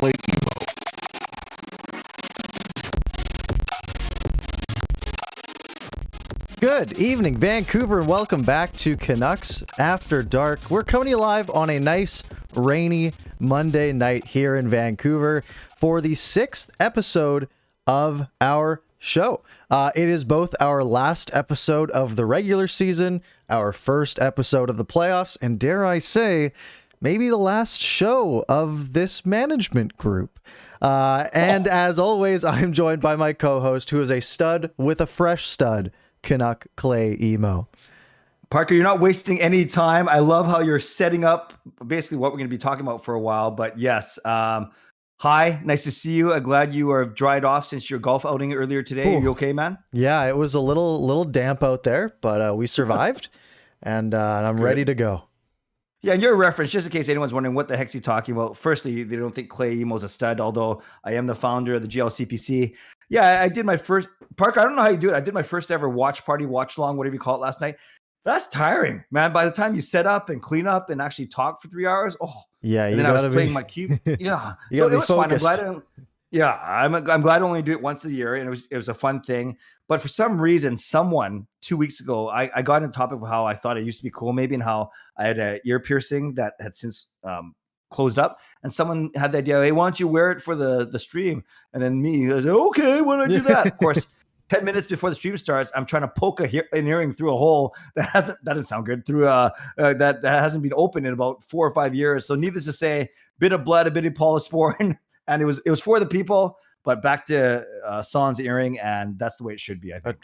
Clay. Good evening, Vancouver, and welcome back to Canucks After Dark. We're coming to you live on a nice, rainy Monday night here in Vancouver for the 6th episode of our show. It is both our last episode of the regular season, our first episode of the playoffs, and dare I say, maybe the last show of this management group. And as always, I'm joined by my co-host, who is a stud with a fresh stud, Canuck Clay emo. Parker, you're not wasting any time. I love how you're setting up basically what we're going to be talking about for a while. But yes, hi, nice to see you. I'm glad you are dried off since your golf outing earlier today. Ooh. Are you okay, man? Yeah, it was a little damp out there, but we survived, and I'm ready to go. Yeah, and your reference, just in case anyone's wondering what the heck's he talking about. Firstly, they don't think Clay Emo's a stud, although I am the founder of the GLCPC. Yeah, I did my first, Parker, I don't know how you do it. I did my first ever watch party, watch along, whatever you call it last night. That's tiring, man. By the time you set up and clean up and actually talk for 3 hours, yeah, and then I was playing my cube. Yeah, so it was focused. Fun. I'm glad I only do it once a year, and it was a fun thing. But for some reason, someone 2 weeks ago, I got on the topic of how I thought it used to be cool, maybe, and how I had an ear piercing that had since closed up, and someone had the idea, hey, why don't you wear it for the stream? And then me, I was like, okay, why don't I do that? Of course, 10 minutes before the stream starts, I'm trying to poke an earring through a hole that doesn't sound good, through that hasn't been opened in about 4 or 5 years. So needless to say, bit of blood, a bit of polysporin, and it was for the people. But back to Sans earring, and that's the way it should be, I think.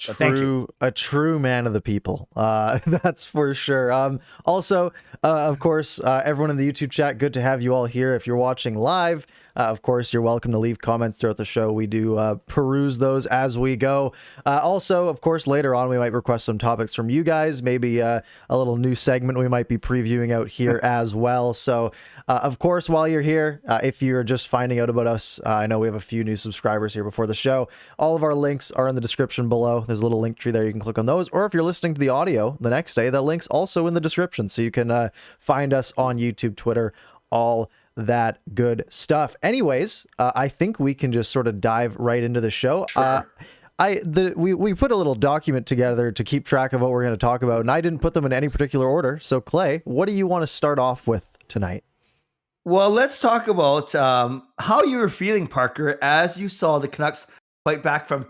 A true man of the people. That's for sure. Also, of course, everyone in the YouTube chat, good to have you all here. If you're watching live, of course, you're welcome to leave comments throughout the show. We do peruse those as we go. Also, of course, later on, we might request some topics from you guys. Maybe a little new segment we might be previewing out here as well. So, of course, while you're here, if you're just finding out about us, I know we have a few new subscribers here before the show. All of our links are in the description below. There's a little link tree there. You can click on those. Or if you're listening to the audio the next day, that link's also in the description. So you can find us on YouTube, Twitter, all that good stuff. Anyways, I think we can just sort of dive right into the show. Sure. We put a little document together to keep track of what we're going to talk about, and I didn't put them in any particular order. So Clay, what do you want to start off with tonight? Well, let's talk about how you were feeling, Parker, as you saw the Canucks fight back from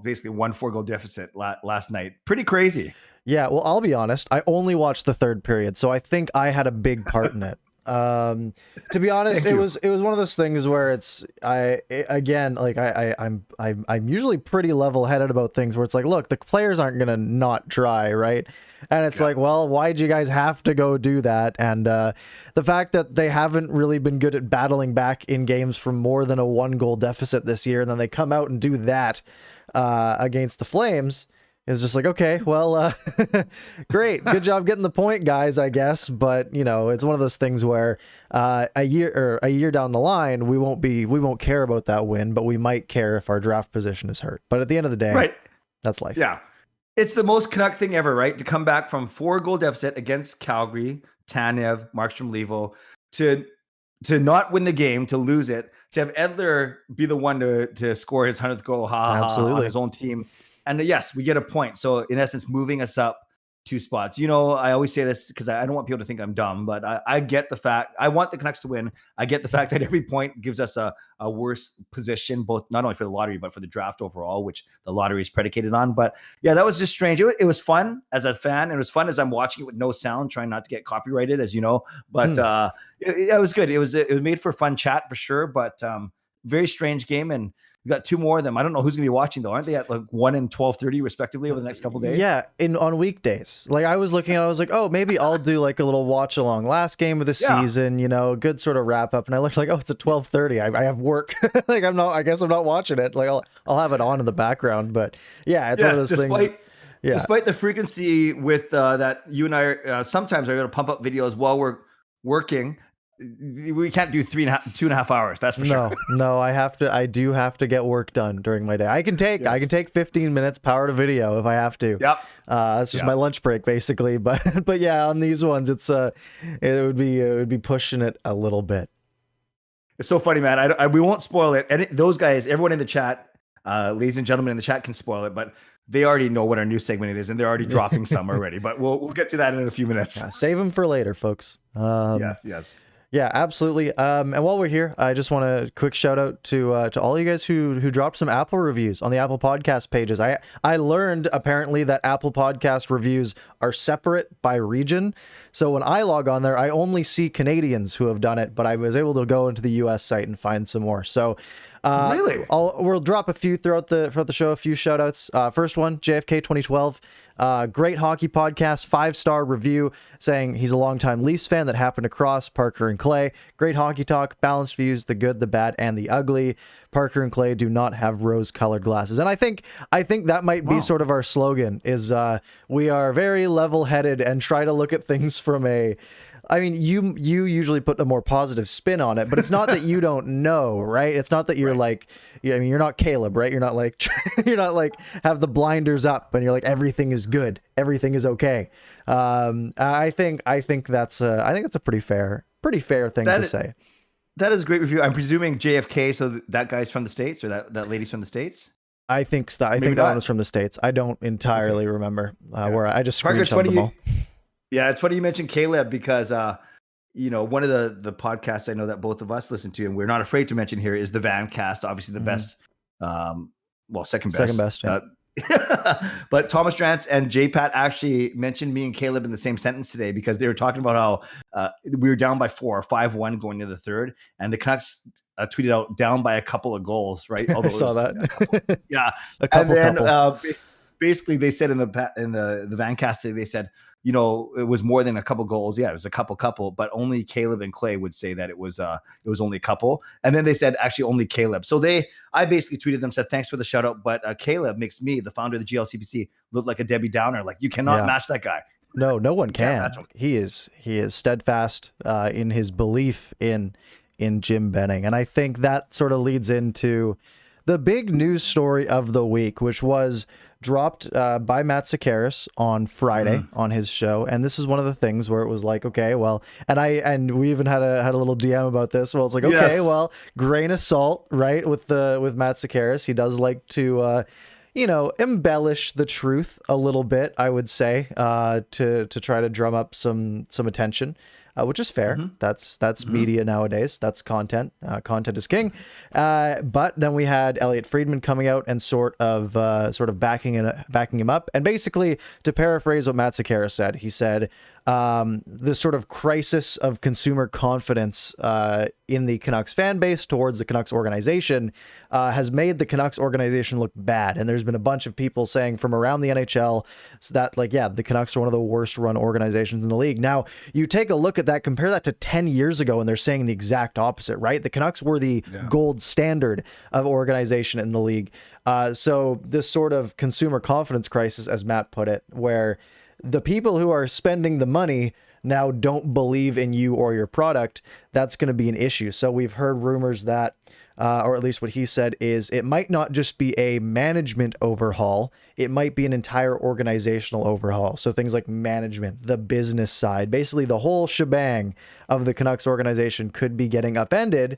basically one 4-goal deficit last night. Pretty crazy. Yeah, well, I'll be honest. I only watched the third period, so I think I had a big part in it. To be honest, it was one of those things where I'm usually pretty level-headed about things where it's like, look, the players aren't gonna not try, right? And it's like, well, why'd you guys have to go do that? And the fact that they haven't really been good at battling back in games from more than a 1-goal deficit this year, and then they come out and do that against the Flames is just like, okay, well, great, good job getting the point, guys, I guess. But you know, it's one of those things where a year down the line, we won't care about that win, but we might care if our draft position is hurt. But at the end of the day, right, that's life. Yeah, it's the most Canuck thing ever, right? To come back from 4-goal deficit against Calgary, Tanev, Markstrom, Levo, to not win the game, to lose it, to have Edler be the one to score his 100th goal, on his own team. And yes, we get a point. So in essence, moving us up 2 spots. You know, I always say this because I don't want people to think I'm dumb, but I get the fact, I want the Canucks to win. I get the fact that every point gives us a worse position, both not only for the lottery, but for the draft overall, which the lottery is predicated on. But yeah, that was just strange. It was fun as a fan. And it was fun as I'm watching it with no sound, trying not to get copyrighted, as you know. But it was good. It was made for fun chat for sure, but very strange game. And we got 2 more of them. I don't know who's gonna be watching though. Aren't they at like 1 and 12:30 respectively over the next couple of days? Yeah, on weekdays. Like I was looking at, I was like, oh, maybe I'll do like a little watch along. Last game of the season, you know, good sort of wrap up. And I looked like, oh, it's at 12:30. I have work. Like I guess I'm not watching it. Like I'll have it on in the background. But yeah, it's one of those things. Yeah. Despite the frequency with that you and I sometimes are going to pump up videos while we're working. We can't do 2.5 hours. That's for sure. No, I do have to get work done during my day. I can take 15 minutes power to video if I have to. Yep. That's just my lunch break basically. But yeah, on these ones, it would be pushing it a little bit. It's so funny, man. We won't spoil it. And those guys, everyone in the chat, ladies and gentlemen in the chat can spoil it, but they already know what our new segment is, and they're already dropping some already. But we'll get to that in a few minutes. Yeah, save them for later, folks. Yes. Yeah, absolutely. And while we're here, I just want a quick shout out to all you guys who dropped some Apple reviews on the Apple Podcast pages. I learned apparently that Apple Podcast reviews are separate by region. So when I log on there, I only see Canadians who have done it, but I was able to go into the US site and find some more. So really, we'll drop a few throughout the show, a few shout outs. First one, JFK 2012. Great hockey podcast, 5-star review saying he's a longtime Leafs fan that happened to cross Parker and Clay. Great hockey talk, balanced views, the good, the bad, and the ugly. Parker and Clay do not have rose-colored glasses. And I think that might be sort of our slogan is we are very level-headed and try to look at things from a... I mean, you usually put a more positive spin on it, but it's not that you don't know, right? It's not that you're like, I mean, you're not Caleb, right? You're not like have the blinders up and you're like, everything is good, everything is okay. I think that's a pretty fair thing to say. That is a great review. I'm presuming JFK, so that guy's from the States, or that lady's from the States. I think that one was from the States. I don't entirely remember where I just screenshot them all. Yeah, it's funny you mentioned Caleb because, one of the podcasts I know that both of us listen to, and we're not afraid to mention here, is the Vancast, obviously the best, second best. Second best, yeah. But Thomas Drance and J-Pat actually mentioned me and Caleb in the same sentence today because they were talking about how we were down by 5-1 going into the third, and the Canucks tweeted out down by a couple of goals, right? I saw that. A couple. Basically they said in the Vancast today, they said, it was more than a couple goals. Yeah, it was a couple, but only Caleb and Clay would say that it was only a couple. And then they said actually only Caleb. So I basically tweeted them, said, thanks for the shout out. But Caleb makes me, the founder of the GLCPC, look like a Debbie Downer. Like, you cannot match that guy. No one can. He is steadfast in his belief in Jim Benning. And I think that sort of leads into the big news story of the week, which was dropped by Matt Sakaris on Friday on his show. And this is one of the things where it was like, okay, well, and we even had a little DM about this. Well, it's like, okay, well, grain of salt, right? With Matt Sakaris, he does like to embellish the truth a little bit, I would say, to try to drum up some attention. Which is fair. That's media nowadays. That's content. Content is king. But then we had Elliot Friedman coming out and sort of backing him up. And basically, to paraphrase what Matt Sakaris said, he said, the sort of crisis of consumer confidence in the Canucks fan base towards the Canucks organization has made the Canucks organization look bad. And there's been a bunch of people saying from around the NHL that, the Canucks are one of the worst run organizations in the league. Now, you take a look at that, compare that to 10 years ago, and they're saying the exact opposite, right? The Canucks were the gold standard of organization in the league. So this sort of consumer confidence crisis, as Matt put it, where the people who are spending the money now don't believe in you or your product, that's going to be an issue. So we've heard rumors that, or at least what he said is, it might not just be a management overhaul, it might be an entire organizational overhaul. So things like management, the business side, basically the whole shebang of the Canucks organization could be getting upended.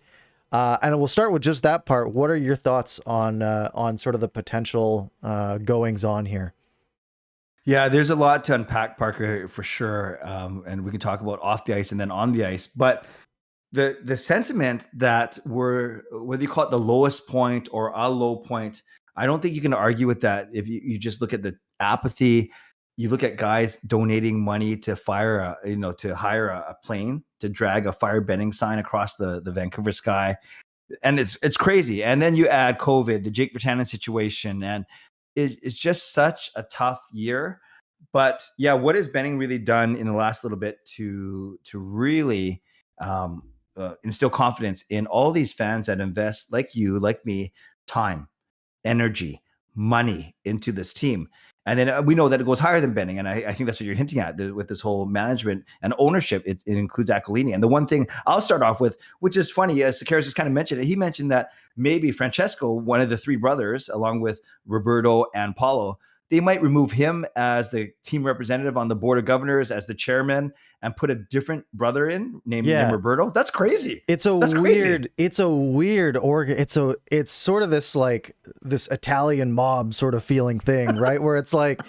And we'll start with just that part. What are your thoughts on sort of the potential goings on here? Yeah, there's a lot to unpack, Parker, for sure. And we can talk about off the ice and then on the ice. But the sentiment that we're, whether you call it the lowest point or a low point, I don't think you can argue with that. If you just look at the apathy, you look at guys donating money to hire a plane to drag a fire Benning sign across the Vancouver sky. And it's crazy. And then you add COVID, the Jake Virtanen situation, and it's just such a tough year. But yeah, what has Benning really done in the last little bit to really instill confidence in all these fans that invest, like you, like me, time, energy, money into this team? And then we know that it goes higher than Benning. And I think that's what you're hinting at with this whole management and ownership. It includes Aquilini. And the one thing I'll start off with, which is funny, Sakaris just kind of mentioned it. He mentioned that maybe Francesco, one of the three brothers, along with Roberto and Paulo, they might remove him as the team representative on the board of governors, as the chairman, and put a different brother in named Yeah. Roberto. That's crazy. It's a That's weird, crazy. it's a weird it's sort of this like this Italian mob sort of feeling thing, right? Where it's like,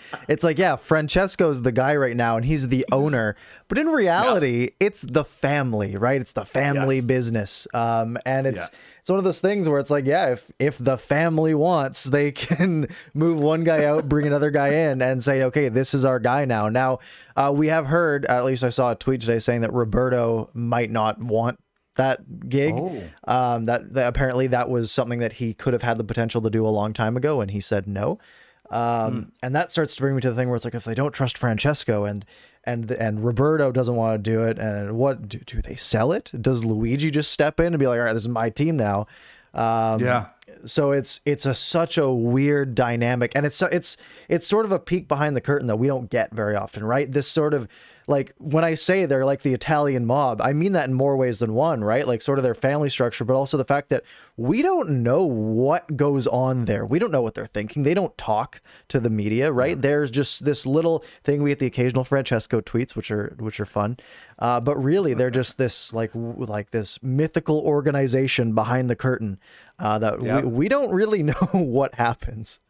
yeah, Francesco's the guy right now and he's the owner, but in reality, it's the family, right? It's the family business. And it's one of those things where it's like, yeah, if the family wants, they can move one guy out, bring another guy in and say, okay, this is our guy now. Now, we have heard, at least I saw a tweet today saying that Roberto might not want that gig. That apparently that was something that he could have had the potential to do a long time ago, and he said no. And that starts to bring me to the thing where it's like, if they don't trust Francesco and Roberto doesn't want to do it, and what do they sell it? Does Luigi just step in and be like, all right, this is my team now? So it's such a weird dynamic, and it's sort of a peek behind the curtain that we don't get very often, right? This sort of, like, when I say they're like the Italian mob, I mean that in more ways than one, right? Like sort of their family structure, but also the fact that we don't know what goes on there. We don't know what they're thinking. They don't talk to the media, right? There's just this little thing. We get the occasional Francesco tweets, which are fun. But really they're just this like this mythical organization behind the curtain that we don't really know what happens.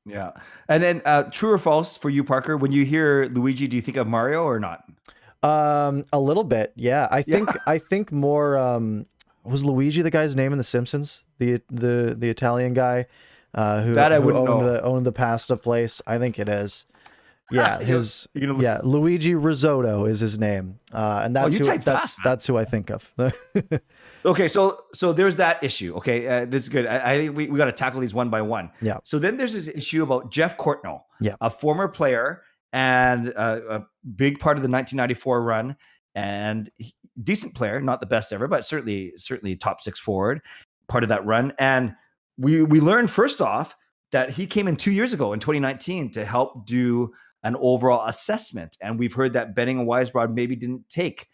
Yeah. And then true or false for you, Parker, when you hear Luigi, do you think of Mario or not? A little bit. Yeah. I think more, was Luigi the guy's name in The Simpsons? The Italian guy, who owned the pasta place. I think it is. Yeah. Luigi Risotto is his name. And that's who I think of. Okay, so there's that issue. Okay, this is good. I think we got to tackle these one by one. Yeah. So then there's this issue about Jeff Courtnall, Yeah. a former player and a big part of the 1994 run, and decent player, not the best ever, but certainly top six forward, part of that run. And we learned first off that he came in 2 years ago in 2019 to help do an overall assessment, and we've heard that Benning and Weisbrod maybe didn't take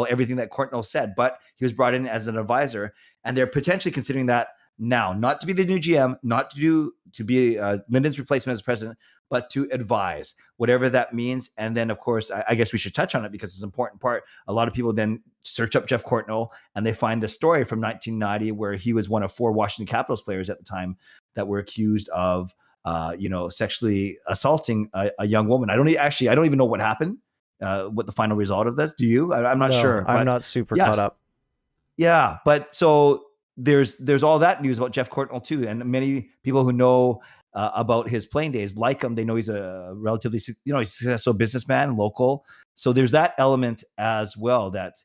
everything that Courtnall said, but he was brought in as an advisor, and they're potentially considering that now, not to be the new GM, not to be Linden's replacement as president, but to advise, whatever that means. And then, of course, I guess we should touch on it because it's an important part. A lot of people then search up Jeff Courtnall and they find the story from 1990 where he was one of 4 Washington Capitals players at the time that were accused of, sexually assaulting a young woman. I don't even know what happened. What the final result of this? Do you? I'm not sure. I'm not super caught up. Yeah, but so there's all that news about Jeff Courtnall too, and many people who know about his playing days like him. They know he's a relatively he's a successful businessman, local. So there's that element as well, that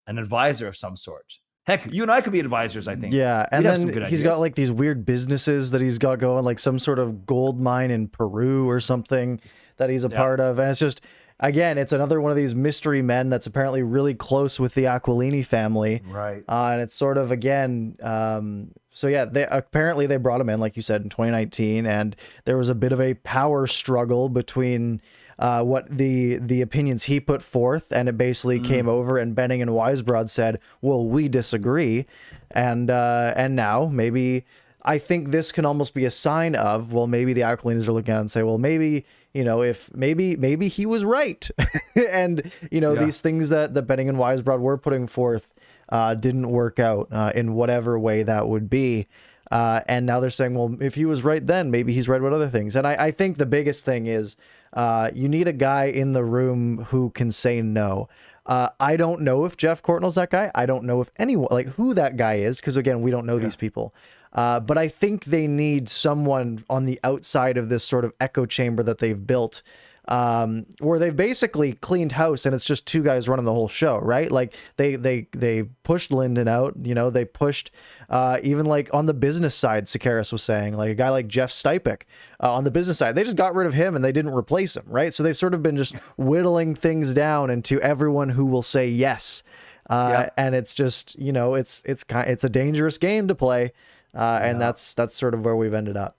an advisor of some sort. Heck, you and I could be advisors, I think. Yeah, and then he's got like these weird businesses that he's got going, like some sort of gold mine in Peru or something that he's a part of, and it's just. Again, it's another one of these mystery men that's apparently really close with the Aquilini family. Right. And it's sort of, again, they brought him in, like you said, in 2019, and there was a bit of a power struggle between what the opinions he put forth, and it basically came over, and Benning and Weisbrod said, well, we disagree. And now maybe I think this can almost be a sign of, well, maybe the Aquilinis are looking at it and say, well, maybe, if maybe he was right. And, these things that Benning and Weisbrod were putting forth didn't work out in whatever way that would be. And now they're saying, well, if he was right then, maybe he's right about other things. And I think the biggest thing is you need a guy in the room who can say no. I don't know if Jeff Courtnall's that guy. I don't know if anyone, like who that guy is, because again, we don't know these people. But I think they need someone on the outside of this sort of echo chamber that they've built, where they've basically cleaned house and it's just 2 guys running the whole show, right? Like they pushed Linden out, they pushed, even like on the business side, Sakaris was saying, like a guy like Jeff Stipek, on the business side, they just got rid of him and they didn't replace him, right? So they've sort of been just whittling things down into everyone who will say yes. And it's just, it's a dangerous game to play. And that's sort of where we've ended up.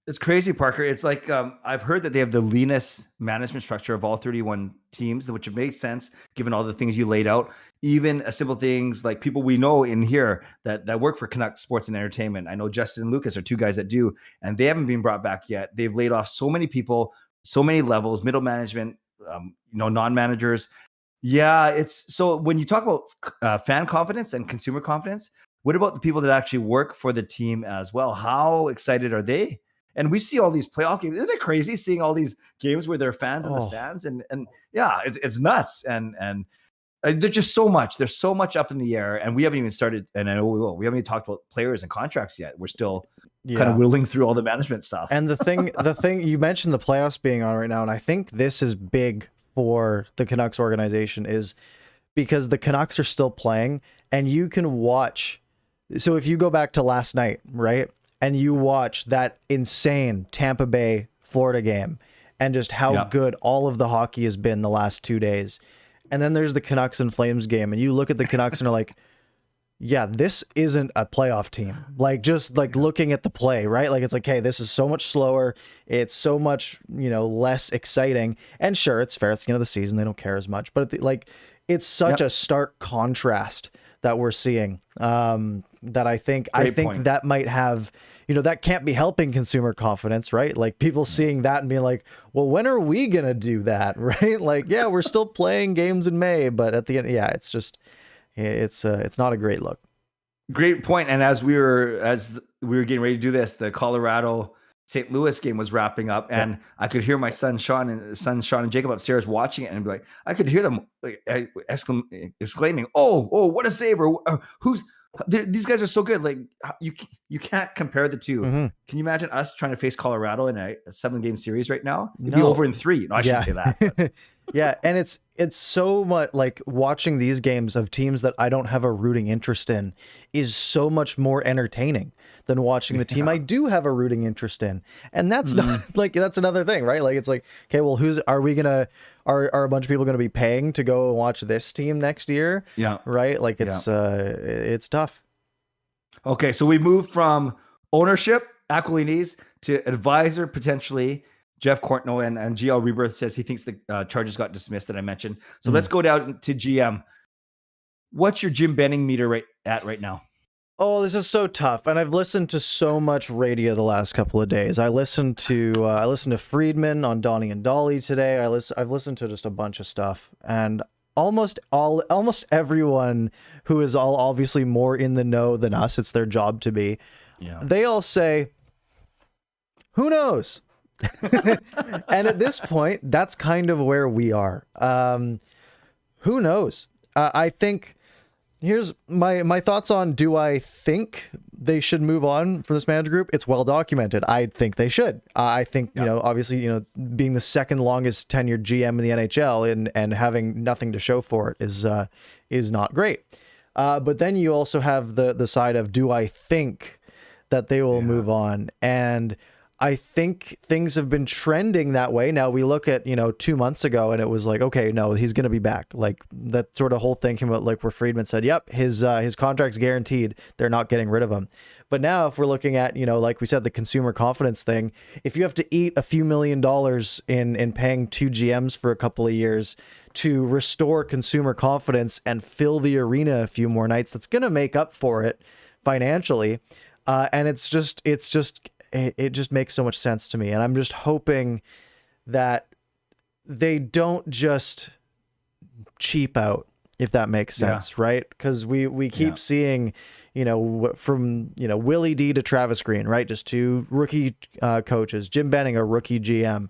It's crazy, Parker. It's like I've heard that they have the leanest management structure of all 31 teams, which makes sense given all the things you laid out. Even simple things like people we know in here that work for Canucks Sports and Entertainment. I know Justin and Lucas are 2 guys that do, and they haven't been brought back yet. They've laid off so many people, so many levels, middle management, non-managers. Yeah, it's so when you talk about fan confidence and consumer confidence, what about the people that actually work for the team as well? How excited are they? And we see all these playoff games. Isn't it crazy seeing all these games where there are fans in the Oh, stands? And yeah, it's nuts. And there's just so much. There's so much up in the air, and we haven't even started. And I know we will. We haven't even talked about players and contracts yet. We're still kind of yeah. whittling through all the management stuff. And the thing you mentioned the playoffs being on right now, and I think this is big for the Canucks organization is because the Canucks are still playing and you can watch. So if you go back to last night, right, and you watch that insane Tampa Bay Florida game and just how Yeah. good all of the hockey has been the last 2 days. And then there's the Canucks and Flames game and you look at the Canucks and are like, yeah, this isn't a playoff team. Like just like looking at the play, right? Like it's like, hey, this is so much slower. It's so much, less exciting. And sure, it's fair. It's the end of the season. They don't care as much. But like, it's such a stark contrast that we're seeing. That I think point. that might have, that can't be helping consumer confidence, right? Like people seeing that and being like, well, when are we gonna do that, right? Like, yeah, we're still playing games in May, but at the end, yeah, it's just. It's not a great look. Great point. And as we were getting ready to do this, the Colorado St. Louis game was wrapping up, and I could hear my son Sean and Jacob upstairs watching it, and be like, I could hear them like exclaiming, "Oh, what a save!" Or these guys are so good. Like you can't compare the two. Mm-hmm. Can you imagine us trying to face Colorado in a 7-game series right now? It'd be No. over in 3. No, I shouldn't say that. But. Yeah, and it's so much like watching these games of teams that I don't have a rooting interest in is so much more entertaining than watching the team I do have a rooting interest in. And that's not like that's another thing, right? Like it's like, okay, well, are a bunch of people gonna be paying to go and watch this team next year? Yeah. Right? Like it's tough. Okay, so we moved from ownership, Aquilini's, to advisor potentially. Jeff Courtnall and GL Rebirth says he thinks the charges got dismissed that I mentioned. So let's go down to GM. What's your Jim Benning meter right now? Oh, this is so tough. And I've listened to so much radio the last couple of days. I listened to Friedman on Donnie and Dolly today. I've listened to just a bunch of stuff, and almost everyone who is all obviously more in the know than us, it's their job to be. Yeah. They all say, who knows? And at this point, that's kind of where we are. Who knows? I think here's my thoughts on, do I think they should move on from this manager group? It's well documented. I think they should. I think, obviously, being the second longest tenured GM in the NHL and having nothing to show for it is not great. But then you also have the side of, do I think that they will move on? And I think things have been trending that way. Now we look at, 2 months ago and it was like, okay, no, he's going to be back. Like that sort of whole thing came out, like where Friedman said, yep, his contract's guaranteed. They're not getting rid of him. But now if we're looking at, like we said, the consumer confidence thing, if you have to eat a few $1 million in paying 2 GMs for a couple of years to restore consumer confidence and fill the arena a few more nights, that's going to make up for it financially. And it just makes so much sense to me. And I'm just hoping that they don't just cheap out, if that makes sense, right? Because we keep seeing, from, Willie D to Travis Green, right? Just 2 rookie coaches, Jim Benning, a rookie GM.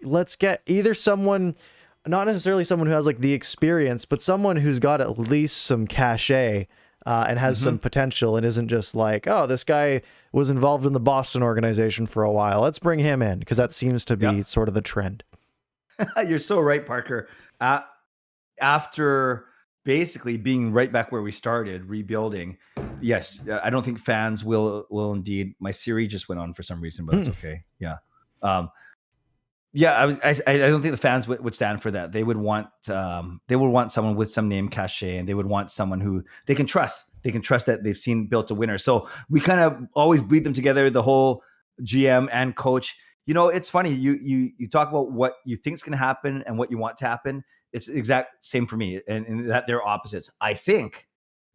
Let's get either someone, not necessarily someone who has like the experience, but someone who's got at least some cachet and has some potential and isn't just like, oh, this guy was involved in the Boston organization for a while. Let's bring him in, because that seems to be sort of the trend. You're so right, Parker. After basically being right back where we started, rebuilding, yes, I don't think fans will indeed. My Siri just went on for some reason, but it's okay. Yeah. I don't think the fans would stand for that. They would want someone with some name cachet, and they would want someone who they can trust. They can trust that they've seen built a winner. So we kind of always bleed them together, the whole GM and coach. It's funny. You talk about what you think is going to happen and what you want to happen. It's the exact same for me, and that they're opposites. I think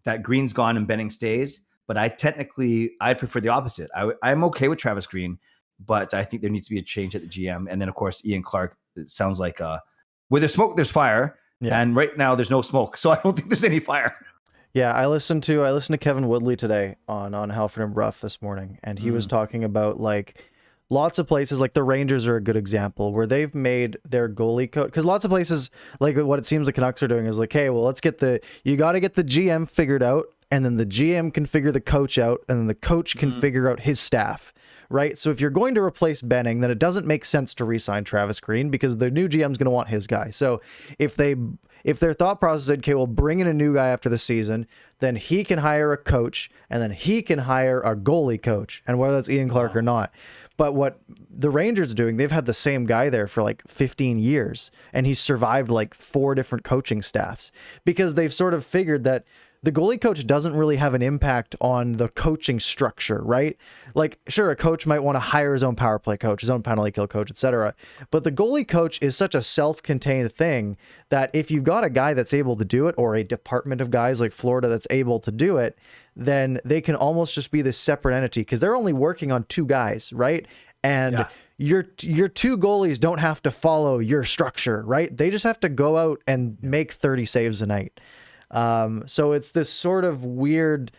that Green's gone and Benning stays, but I prefer the opposite. I'm okay with Travis Green, but I think there needs to be a change at the GM. And then, of course, Ian Clark, it sounds like where there's smoke, there's fire. Yeah. And right now there's no smoke, so I don't think there's any fire. Yeah, I listened to Kevin Woodley today on Halford and Bruff this morning, and he was talking about like lots of places, like the Rangers are a good example where they've made their goalie coach, because lots of places, like what it seems the Canucks are doing is like, hey, well, you got to get the GM figured out, and then the GM can figure the coach out, and then the coach can figure out his staff. Right. So if you're going to replace Benning, then it doesn't make sense to re-sign Travis Green because the new GM is going to want his guy. So if their thought process is, okay, we'll bring in a new guy after the season, then he can hire a coach and then he can hire a goalie coach, and whether that's Ian Clark or not. But what the Rangers are doing, they've had the same guy there for like 15 years, and he's survived like 4 different coaching staffs because they've sort of figured that the goalie coach doesn't really have an impact on the coaching structure, right? Like, sure, a coach might want to hire his own power play coach, his own penalty kill coach, etc. But the goalie coach is such a self-contained thing that if you've got a guy that's able to do it, or a department of guys like Florida that's able to do it, then they can almost just be this separate entity because they're only working on 2 guys, right? And your 2 goalies don't have to follow your structure, right? They just have to go out and make 30 saves a night. So it's this sort of weird,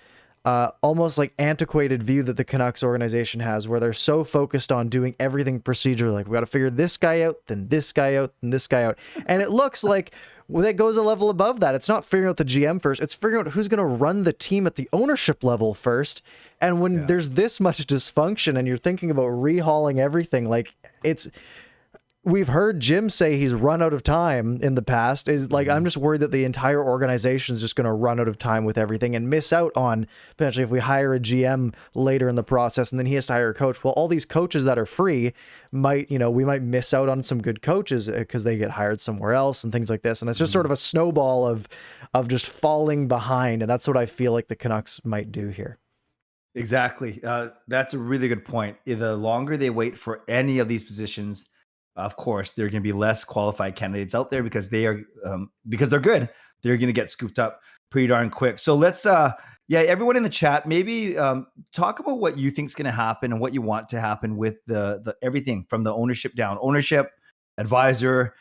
almost like antiquated view that the Canucks organization has, where they're so focused on doing everything procedurally. Like, we got to figure this guy out, then this guy out, and this guy out. And it looks like that goes a level above that. It's not figuring out the GM first. It's figuring out who's going to run the team at the ownership level first. And when there's this much dysfunction and you're thinking about rehauling everything, like we've heard Jim say he's run out of time in the past. Is like, I'm just worried that the entire organization is just going to run out of time with everything and miss out on potentially if we hire a GM later in the process and then he has to hire a coach. Well, all these coaches that are free we might miss out on some good coaches because they get hired somewhere else and things like this. And it's just sort of a snowball of just falling behind. And that's what I feel like the Canucks might do here. Exactly. That's a really good point. The longer they wait for any of these positions, of course, there are going to be less qualified candidates out there because they're good. They're going to get scooped up pretty darn quick. So let's, everyone in the chat, maybe talk about what you think is going to happen and what you want to happen with the everything from the ownership down. Ownership, advisor,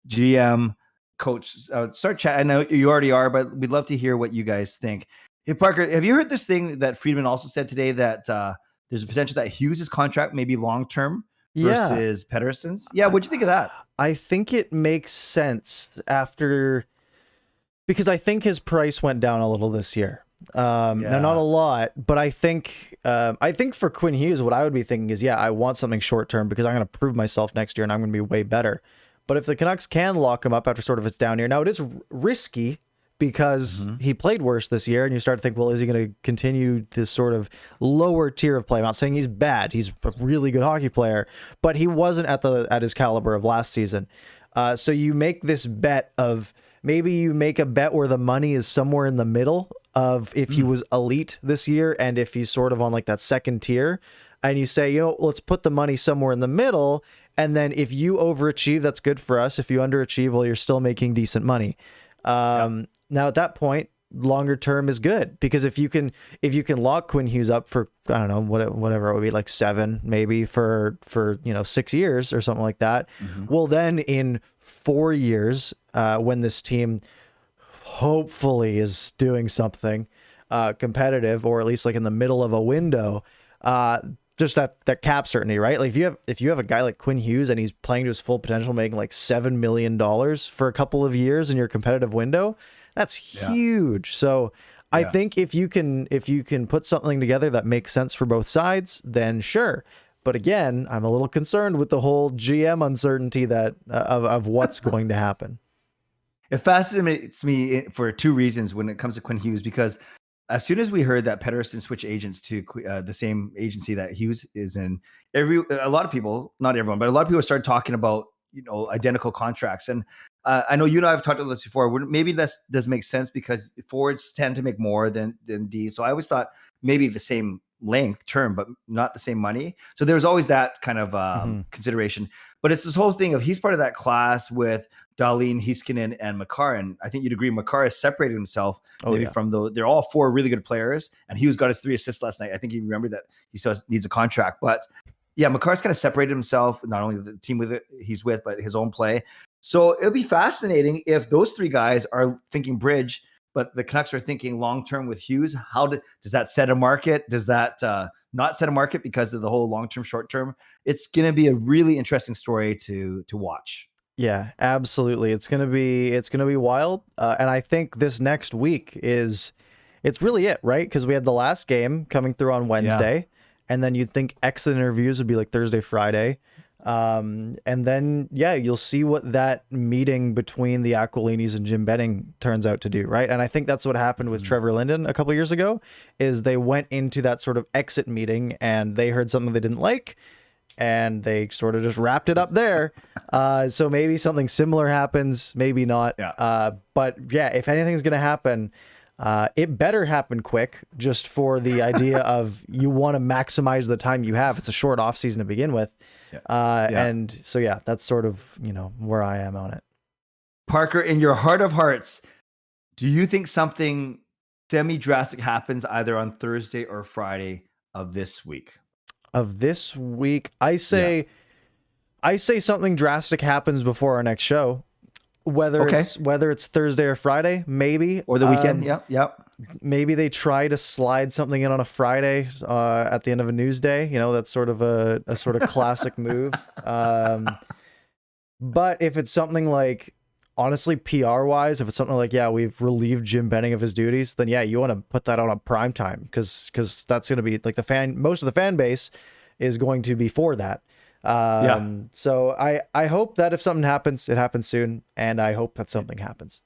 GM, coach. Start chat. I know you already are, but we'd love to hear what you guys think. Hey, Parker, have you heard this thing that Friedman also said today that there's a potential that Hughes' contract may be long-term versus Pettersson's? Yeah, what'd you think of that? I think it makes sense because I think his price went down a little this year. Now, not a lot, but I think for Quinn Hughes, what I would be thinking is, I want something short-term because I'm going to prove myself next year and I'm going to be way better. But if the Canucks can lock him up after sort of its down year, now it is risky because he played worse this year, and you start to think, well, is he going to continue this sort of lower tier of play? I'm not saying he's bad. He's a really good hockey player, but he wasn't at his caliber of last season. So you make this bet of maybe you make a bet where the money is somewhere in the middle of if he was elite this year and if he's sort of on like that second tier, and you say, let's put the money somewhere in the middle. And then if you overachieve, that's good for us. If you underachieve, well, you're still making decent money. Now at that point, longer term is good because if you can lock Quinn Hughes up for, I don't know, whatever it would be, like 7 maybe for 6 years or something like that. Well, then in 4 years, when this team hopefully is doing something competitive, or at least like in the middle of a window, just that cap certainty, right? Like if you have a guy like Quinn Hughes and he's playing to his full potential, making like $7 million for a couple of years in your competitive window, that's huge. So I think if you can put something together that makes sense for both sides, then sure. But again, I'm a little concerned with the whole GM uncertainty that of what's going to happen. It fascinates me for 2 reasons when it comes to Quinn Hughes, because as soon as we heard that Pettersson switched agents to the same agency that Hughes is in, a lot of people, not everyone, but a lot of people started talking about identical contracts. And I know you and I have talked about this before. Maybe this does make sense because forwards tend to make more than D. So I always thought maybe the same length term, but not the same money. So there's always that kind of consideration. But it's this whole thing of he's part of that class with Dahlin, Heiskanen, and Makar. And I think you'd agree Makar has separated himself from they're all 4 really good players. And Hughes got his 3 assists last night. I think he remembered that he still needs a contract. But yeah, Makar's kind of separated himself, not only the team he's with, but his own play. So it'll be fascinating if those three guys are thinking bridge, but the Canucks are thinking long-term with Hughes. Does that set a market? Does that not set a market because of the whole long-term, short-term? It's going to be a really interesting story to watch. Yeah, absolutely. It's gonna be wild, and I think this next week it's really it, right? Because we had the last game coming through on Wednesday, and then you'd think exit interviews would be like Thursday, Friday, and then you'll see what that meeting between the Aquilinis and Jim Benning turns out to do, right? And I think that's what happened with Trevor Linden a couple years ago, is they went into that sort of exit meeting and they heard something they didn't like, and they sort of just wrapped it up there. So maybe something similar happens, maybe not. But if anything's going to happen, it better happen quick, just for the idea of you want to maximize the time you have. It's a short off season to begin with. And so, that's sort of, where I am on it. Parker, in your heart of hearts, do you think something semi-drastic happens either on Thursday or Friday of this week? I say something drastic happens before our next show, whether it's Thursday or Friday, maybe, or the weekend. Maybe they try to slide something in on a Friday at the end of a news day. That's sort of a sort of classic move. But if it's something like, honestly, PR wise, if it's something like, we've relieved Jim Benning of his duties, then you want to put that on a prime time, because that's going to be like most of the fan base is going to be for that. So I hope that if something happens, it happens soon, and I hope that something happens.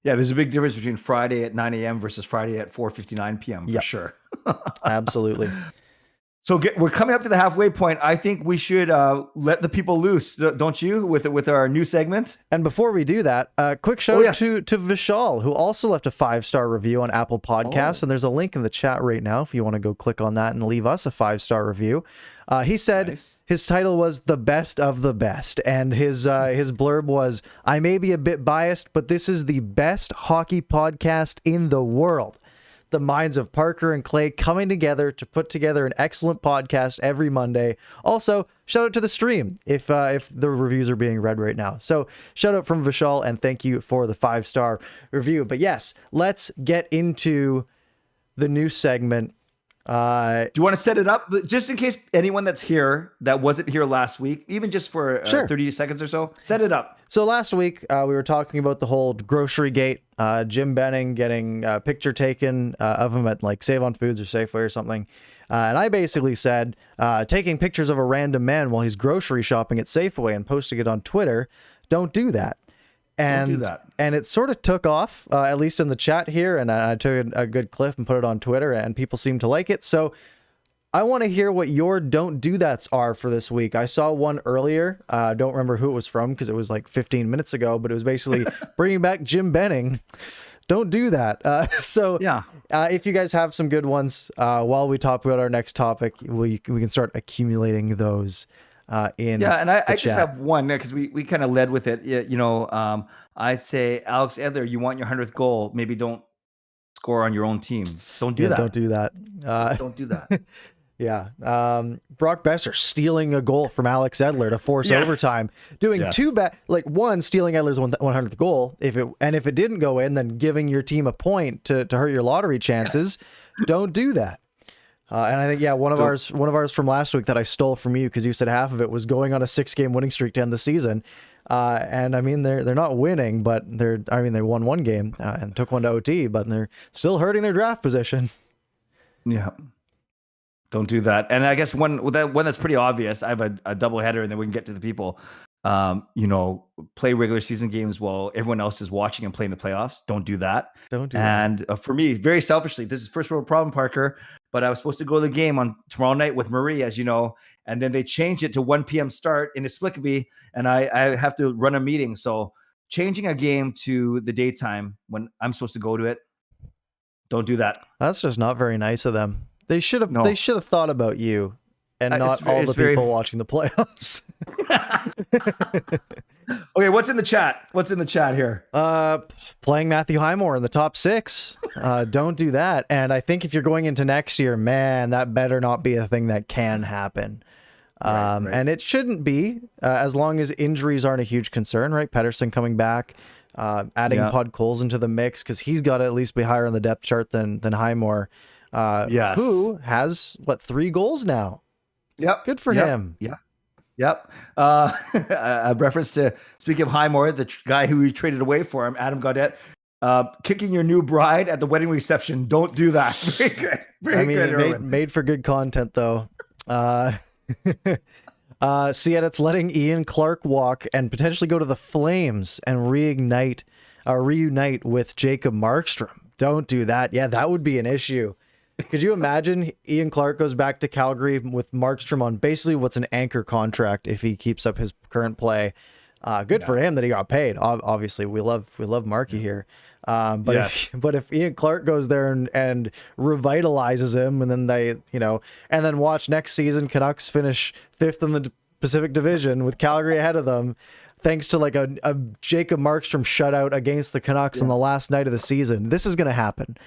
Yeah, there's a big difference between Friday at 9 a.m. versus Friday at 4:59 p.m. for sure. Absolutely. So we're coming up to the halfway point. I think we should let the people loose, don't you, with our new segment? And before we do that, quick shout out to Vishal, who also left a 5-star review on Apple Podcasts. And there's a link in the chat right now if you want to go click on that and leave us a 5-star review. He said his title was The Best of the Best. And his blurb was, I may be a bit biased, but this is the best hockey podcast in the world. The minds of Parker and Clay coming together to put together an excellent podcast every Monday. Also, shout out to the stream if the reviews are being read right now. So shout out from Vishal, and thank you for the 5-star review. But yes, let's get into the new segment. Do you want to set it up just in case anyone that's here that wasn't here last week, even just for 30 seconds or so? Set it up. So last week we were talking about the whole grocery gate, Jim Benning getting a picture taken of him at like Save on Foods or Safeway or something. And I basically said taking pictures of a random man while he's grocery shopping at Safeway and posting it on Twitter, don't do that. And it sort of took off, at least in the chat here, and I took a good clip and put it on Twitter, and people seem to like it. So I want to hear what your don't do that's are for this week. I saw one earlier. Don't remember who it was from because it was like 15 minutes ago, but it was basically bringing back Jim Benning. Don't do that. If you guys have some good ones, while we talk about our next topic, we can start accumulating those. And I just have one because we kind of led with it. I'd say Alex Edler, you want your 100th goal, maybe don't score on your own team. Don't do that. Don't do that. Don't do that. Brock Besser stealing a goal from Alex Edler to force overtime, doing two bad, like one, stealing Edler's 100th goal. If it didn't go in, then giving your team a point to hurt your lottery chances. Don't do that. And I think, one of ours from last week that I stole from you, because you said half of it was going on a 6-game winning streak to end the season. And I mean, they're not winning, but they won one game and took one to OT, but they're still hurting their draft position. Yeah. Don't do that. And I guess one that's pretty obvious. I have a double header, and then we can get to the people. Play regular season games while everyone else is watching and playing the playoffs. Don't do that. Don't do that. And for me, very selfishly, this is first world problem, Parker. But I was supposed to go to the game on tomorrow night with Marie, as you know, and then they changed it to 1 p.m. start in Inexplicably, and I have to run a meeting. So changing a game to the daytime when I'm supposed to go to it, don't do that. That's just not very nice of them. They should have thought about you and not all the people watching the playoffs. Okay, what's in the chat? What's in the chat here? Playing Matthew Highmore in the top 6. Don't do that. And I think if you're going into next year, man, that better not be a thing that can happen. Right. And it shouldn't be, as long as injuries aren't a huge concern, right? Pedersen coming back, adding Podkolzin into the mix, because he's got to at least be higher on the depth chart than Highmore, Yes. who has, 3 goals now? Yep. Good for him. Yep. A reference to, speaking of Highmore, the guy who we traded away for him, Adam Gaudette, kicking your new bride at the wedding reception. Don't do that. Very good. Very good. It made for good content, though. It's letting Ian Clark walk and potentially go to the Flames and reunite with Jacob Markstrom. Don't do that. Yeah, that would be an issue. Could you imagine Ian Clark goes back to Calgary with Markstrom on basically what's an anchor contract if he keeps up his current play? Good for him that he got paid. Obviously, we love Marky here. But if Ian Clark goes there and revitalizes him, and then and then watch next season Canucks finish 5th in the Pacific Division with Calgary ahead of them, thanks to like a Jacob Markstrom shutout against the Canucks on the last night of the season. This is going to happen.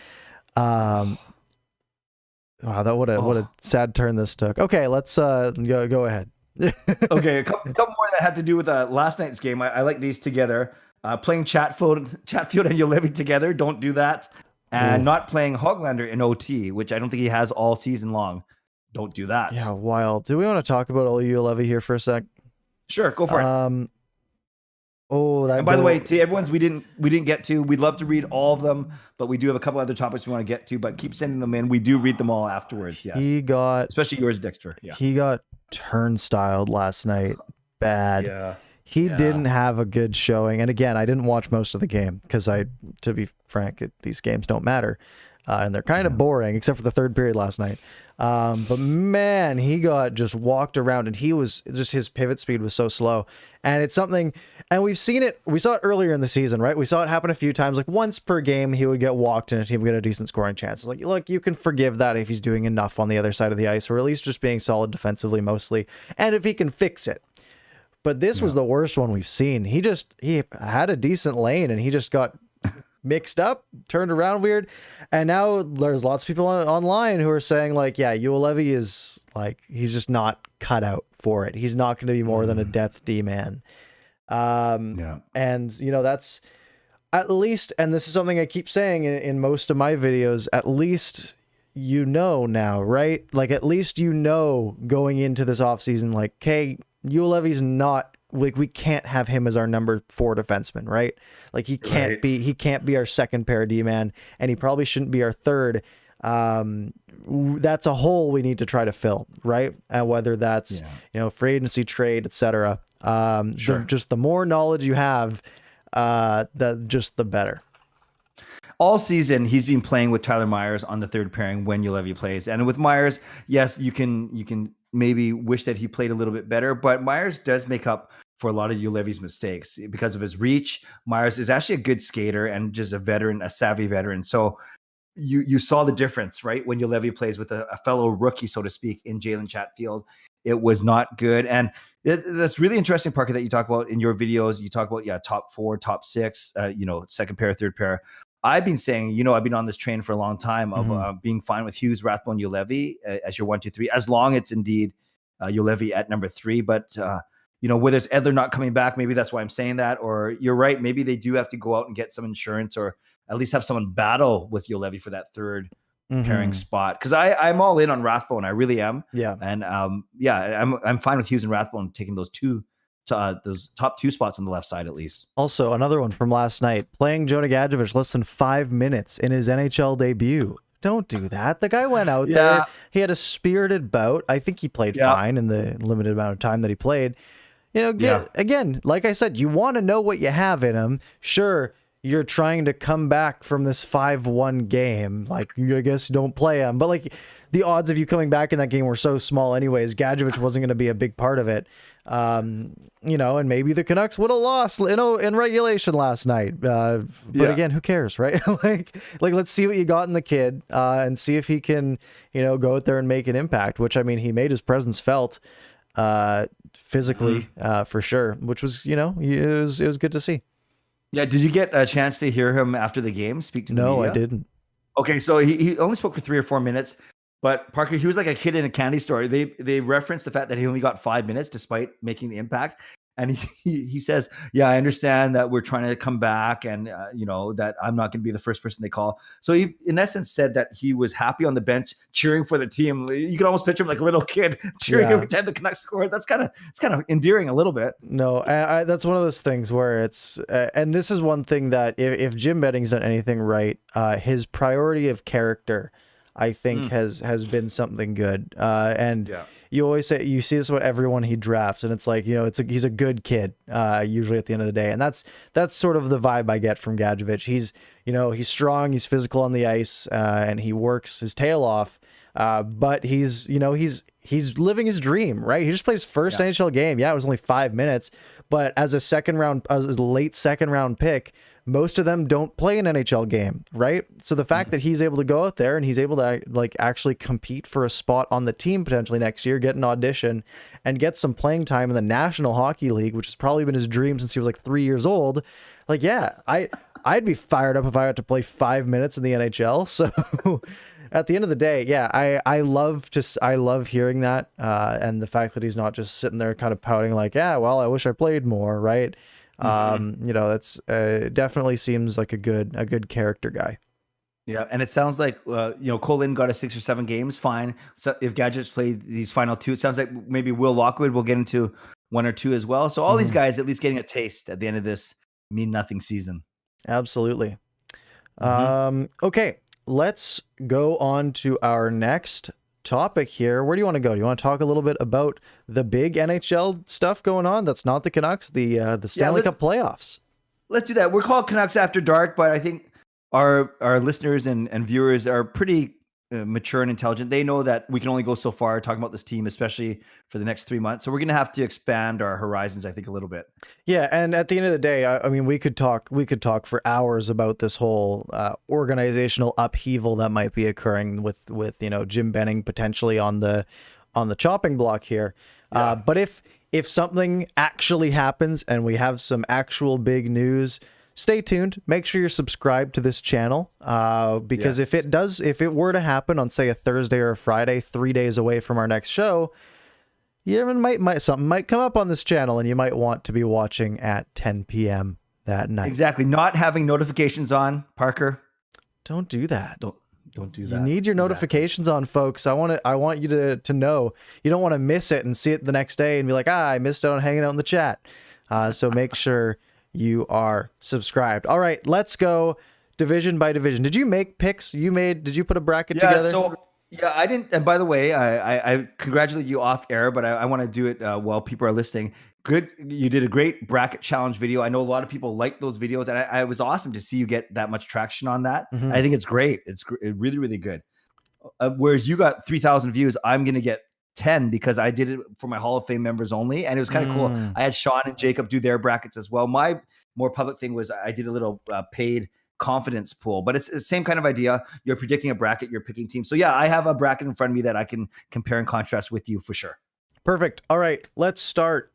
Wow, what a sad turn this took. Okay, let's go ahead. Okay, a couple more that had to do with last night's game. I like these together. Playing Chatfield and Juolevi together, don't do that. And not playing Hoglander in OT, which I don't think he has all season long. Don't do that. Yeah, wild. Do we want to talk about Juolevi here for a sec? Sure, go for it. And by the way, to everyone's we didn't get to, we'd love to read all of them, but we do have a couple other topics we want to get to, but keep sending them in. We do read them all afterwards. Yes. Especially yours, Dexter. Yeah. He got turnstiled last night. Bad. Yeah. He didn't have a good showing. And again, I didn't watch most of the game because to be frank, these games don't matter. And they're kind of boring, except for the third period last night. But man, he got just walked around, and his pivot speed was so slow. And it's something, and we saw it earlier in the season, right? We saw it happen a few times, like once per game, he would get walked and a team would get a decent scoring chance. Like, look, you can forgive that if he's doing enough on the other side of the ice, or at least just being solid defensively mostly, and if he can fix it. But this was the worst one we've seen. He had a decent lane, and he just got mixed up, turned around weird, and now there's lots of people online who are saying like, yeah, Juolevi is like, he's just not cut out for it. He's not going to be more than a depth D man. And that's at least, and this is something I keep saying in most of my videos, at least now, right? Like, at least going into this offseason, like, okay, Juolevi's not, like, we can't have him as our number 4 defenseman, right? Like, he can't be our second pair D man, and he probably shouldn't be our third. That's a hole we need to try to fill, right? And whether that's free agency, trade, etc. Just the more knowledge you have, the better. All season, he's been playing with Tyler Myers on the third pairing when Juolevi plays, and with Myers, yes, you can maybe wish that he played a little bit better, but Myers does make up for a lot of Juolevi's mistakes because of his reach. Myers is actually a good skater and just a savvy veteran. So you saw the difference, right? When Juolevi plays with a fellow rookie, so to speak, in Jalen Chatfield, it was not good. And that's really interesting, Parker, that you talk about in your videos. You talk about, top 4, top 6, second pair, third pair. I've been saying, I've been on this train for a long time of being fine with Hughes, Rathbone, Juolevi as your 1, 2, 3, as long as it's indeed Juolevi at number 3. But, whether it's Edler not coming back, maybe that's why I'm saying that. Or you're right, maybe they do have to go out and get some insurance, or at least have someone battle with Juolevi for that third pairing spot. Because I'm all in on Rathbone. I really am. Yeah. And I'm fine with Hughes and Rathbone taking those top 2 spots on the left side at least. Also, another one from last night, playing Jonah Gadjevich less than 5 minutes in his NHL debut. Don't do that. The guy went out there. He had a spirited bout. I think he played fine in the limited amount of time that he played. Again, like I said, you want to know what you have in him. Sure, you're trying to come back from this 5-1 game. Like, I guess don't play him. But, like, the odds of you coming back in that game were so small anyways. Gadjevich wasn't going to be a big part of it. And maybe the Canucks would have lost, in regulation last night. But again, who cares, right? like let's see what you got in the kid and see if he can, go out there and make an impact, which, I mean, he made his presence felt physically for sure, which was, it was good to see. Yeah. Did you get a chance to hear him after the game speak to the media? No, I didn't. Okay. So he only spoke for 3 or 4 minutes. But Parker, he was like a kid in a candy store. They referenced the fact that he only got 5 minutes despite making the impact. And he says, yeah, I understand that we're trying to come back and, that I'm not going to be the first person they call. So he, in essence, said that he was happy on the bench cheering for the team. You can almost picture him like a little kid cheering every time the Canucks scored. It's kind of endearing a little bit. No, that's one of those things where it's, and this is one thing that if Jim Benning's done anything right, his priority of character, I think has been something good. You always say, you see this about everyone he drafts, and it's like, he's a good kid, usually at the end of the day. And that's sort of the vibe I get from Gadjevich. He's strong, he's physical on the ice, and he works his tail off. But he's living his dream, right? He just played his first NHL game. Yeah, it was only 5 minutes, but as a late second round pick, most of them don't play an NHL game, right? So the fact that he's able to go out there and he's able to actually compete for a spot on the team potentially next year, get an audition, and get some playing time in the National Hockey League, which has probably been his dream since he was like 3 years old. I'd be fired up if I had to play 5 minutes in the NHL. So at the end of the day, I love hearing that, and the fact that he's not just sitting there kind of pouting like, I wish I played more, right? That's definitely seems like a good character guy. Yeah, and it sounds like Colin got a 6 or 7 games, fine. So if Gadget's played these final 2, it sounds like maybe Will Lockwood will get into 1 or 2 as well. So all these guys at least getting a taste at the end of this mean nothing season. Absolutely. Okay, let's go on to our next topic here. Where do you want to go? Do you want to talk a little bit about the big NHL stuff going on? That's not the Canucks, the Stanley Cup playoffs. Let's do that. We're called Canucks After Dark, but I think our listeners and viewers are pretty mature and intelligent. They know that we can only go so far talking about this team, especially for the next 3 months. So we're going to have to expand our horizons, I think, a little bit. Yeah, and at the end of the day, I mean, we could talk for hours about this whole organizational upheaval that might be occurring with Jim Benning potentially on the chopping block here. Yeah. But if something actually happens and we have some actual big news, stay tuned. Make sure you're subscribed to this channel, because if it were to happen on, say, a Thursday or a Friday, 3 days away from our next show, something might come up on this channel, and you might want to be watching at 10 p.m. that night. Exactly. Not having notifications on, Parker. Don't do that. Don't do that. You need your notifications on, folks. I want you to know. You don't want to miss it and see it the next day and be like, I missed out on hanging out in the chat. So make sure you are subscribed. All right, let's go division by division. Did you make picks? Did you put a bracket together? I didn't. And by the way, I congratulate you off air, but I want to do it while people are listening. Good. You did a great bracket challenge video. I know a lot of people like those videos, and it was awesome to see you get that much traction on that. Mm-hmm. I think it's great. It's really, really good. Whereas you got 3,000 views, I'm going to get 10 because I did it for my Hall of Fame members only, and it was kind of cool. I had Sean and Jacob do their brackets as well. My more public thing was I did a little paid confidence pool, but it's the same kind of idea. You're predicting a bracket, you're picking teams. So yeah, I have a bracket in front of me that I can compare and contrast with you for sure. Perfect. All right, let's start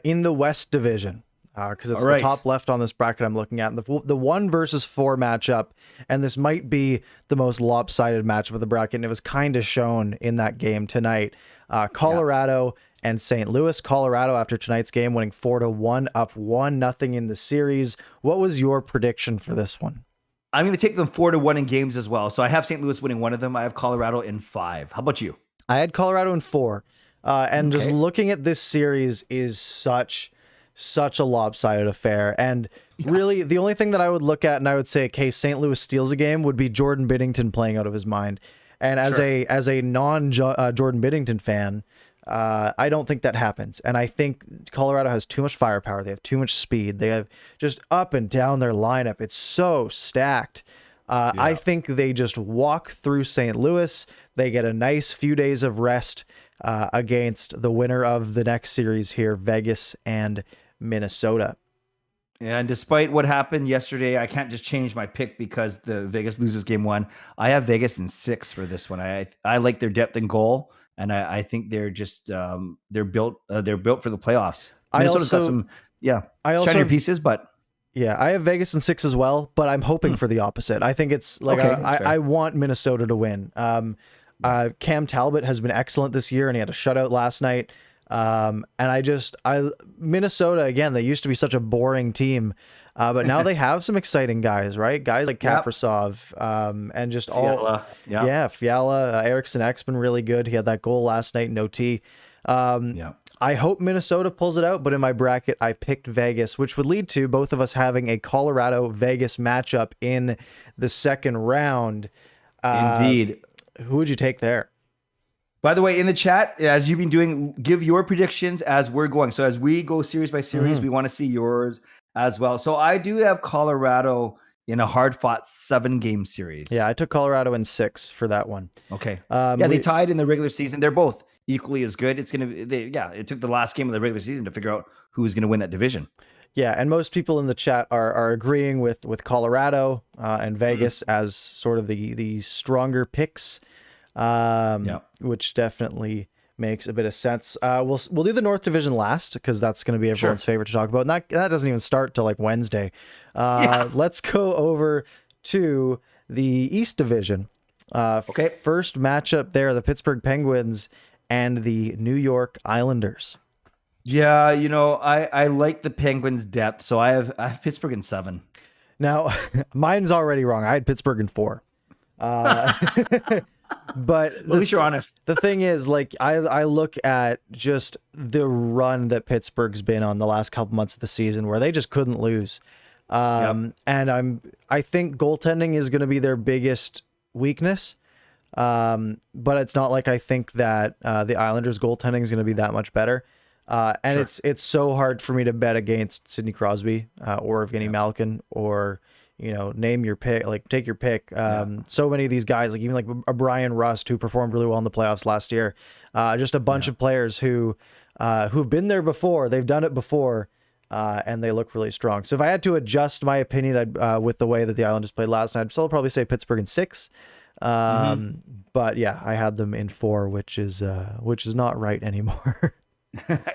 in the West Division, because it's the top left on this bracket I'm looking at. The 1 versus 4 matchup, and this might be the most lopsided matchup of the bracket, and it was kind of shown in that game tonight. Colorado and St. Louis. Colorado, after tonight's game, winning 4-1, up 1-0 in the series. What was your prediction for this one? I'm going to take them 4-1 in games as well. So I have St. Louis winning one of them. I have Colorado in 5. How about you? I had Colorado in 4. Just looking at this series is such a lopsided affair. And really, the only thing that I would look at and I would say, okay, St. Louis steals a game, would be Jordan Binnington playing out of his mind. And as a non-Jordan Binnington fan, I don't think that happens. And I think Colorado has too much firepower. They have too much speed. They have just up and down their lineup. It's so stacked. I think they just walk through St. Louis. They get a nice few days of rest against the winner of the next series here, Vegas and Minnesota. And despite what happened yesterday, I can't just change my pick because the Vegas loses game 1. I have Vegas in 6 for this one. I like their depth and goal, and I think they're just they're built for the playoffs. Minnesota's got some shinier pieces, but I have Vegas in 6 as well. But I'm hoping for the opposite. I think it's like I want Minnesota to win. Cam Talbot has been excellent this year, and he had a shutout last night. And Minnesota, again, they used to be such a boring team, but now they have some exciting guys, right? Guys like Kaprizov, and just Fiala. Fiala. Eriksson Ek's been really good. He had that goal last night in OT. I hope Minnesota pulls it out, but in my bracket, I picked Vegas, which would lead to both of us having a Colorado-Vegas matchup in the second round. Indeed. Who would you take there? By the way, in the chat, as you've been doing, give your predictions as we're going. So as we go series by series, we want to see yours as well. So I do have Colorado in a hard-fought 7-game series. Yeah, I took Colorado in 6 for that one. Okay. They tied in the regular season. They're both equally as good. It's going to it took the last game of the regular season to figure out who's going to win that division. Yeah, and most people in the chat are agreeing with Colorado and Vegas as sort of the stronger picks, which definitely makes a bit of sense. We'll do the North Division last because that's going to be everyone's favorite to talk about. And that doesn't even start till like Wednesday. Let's go over to the East Division. First matchup there, the Pittsburgh Penguins and the New York Islanders. Yeah, I like the Penguins' depth, so I have Pittsburgh in 7. Now, mine's already wrong. I had Pittsburgh in 4. But at least you're honest. The thing is, like, I look at just the run that Pittsburgh's been on the last couple months of the season where they just couldn't lose. And I think goaltending is going to be their biggest weakness. But it's not like I think that the Islanders goaltending is going to be that much better. And it's so hard for me to bet against Sidney Crosby or Evgeny Malkin or, name your pick, like take your pick. So many of these guys, like even like a Brian Rust, who performed really well in the playoffs last year, just a bunch of players who've been there before, they've done it before, and they look really strong. So if I had to adjust my opinion with the way that the Islanders played last night, I'd still probably say Pittsburgh in 6. But yeah, I had them in 4, which is not right anymore.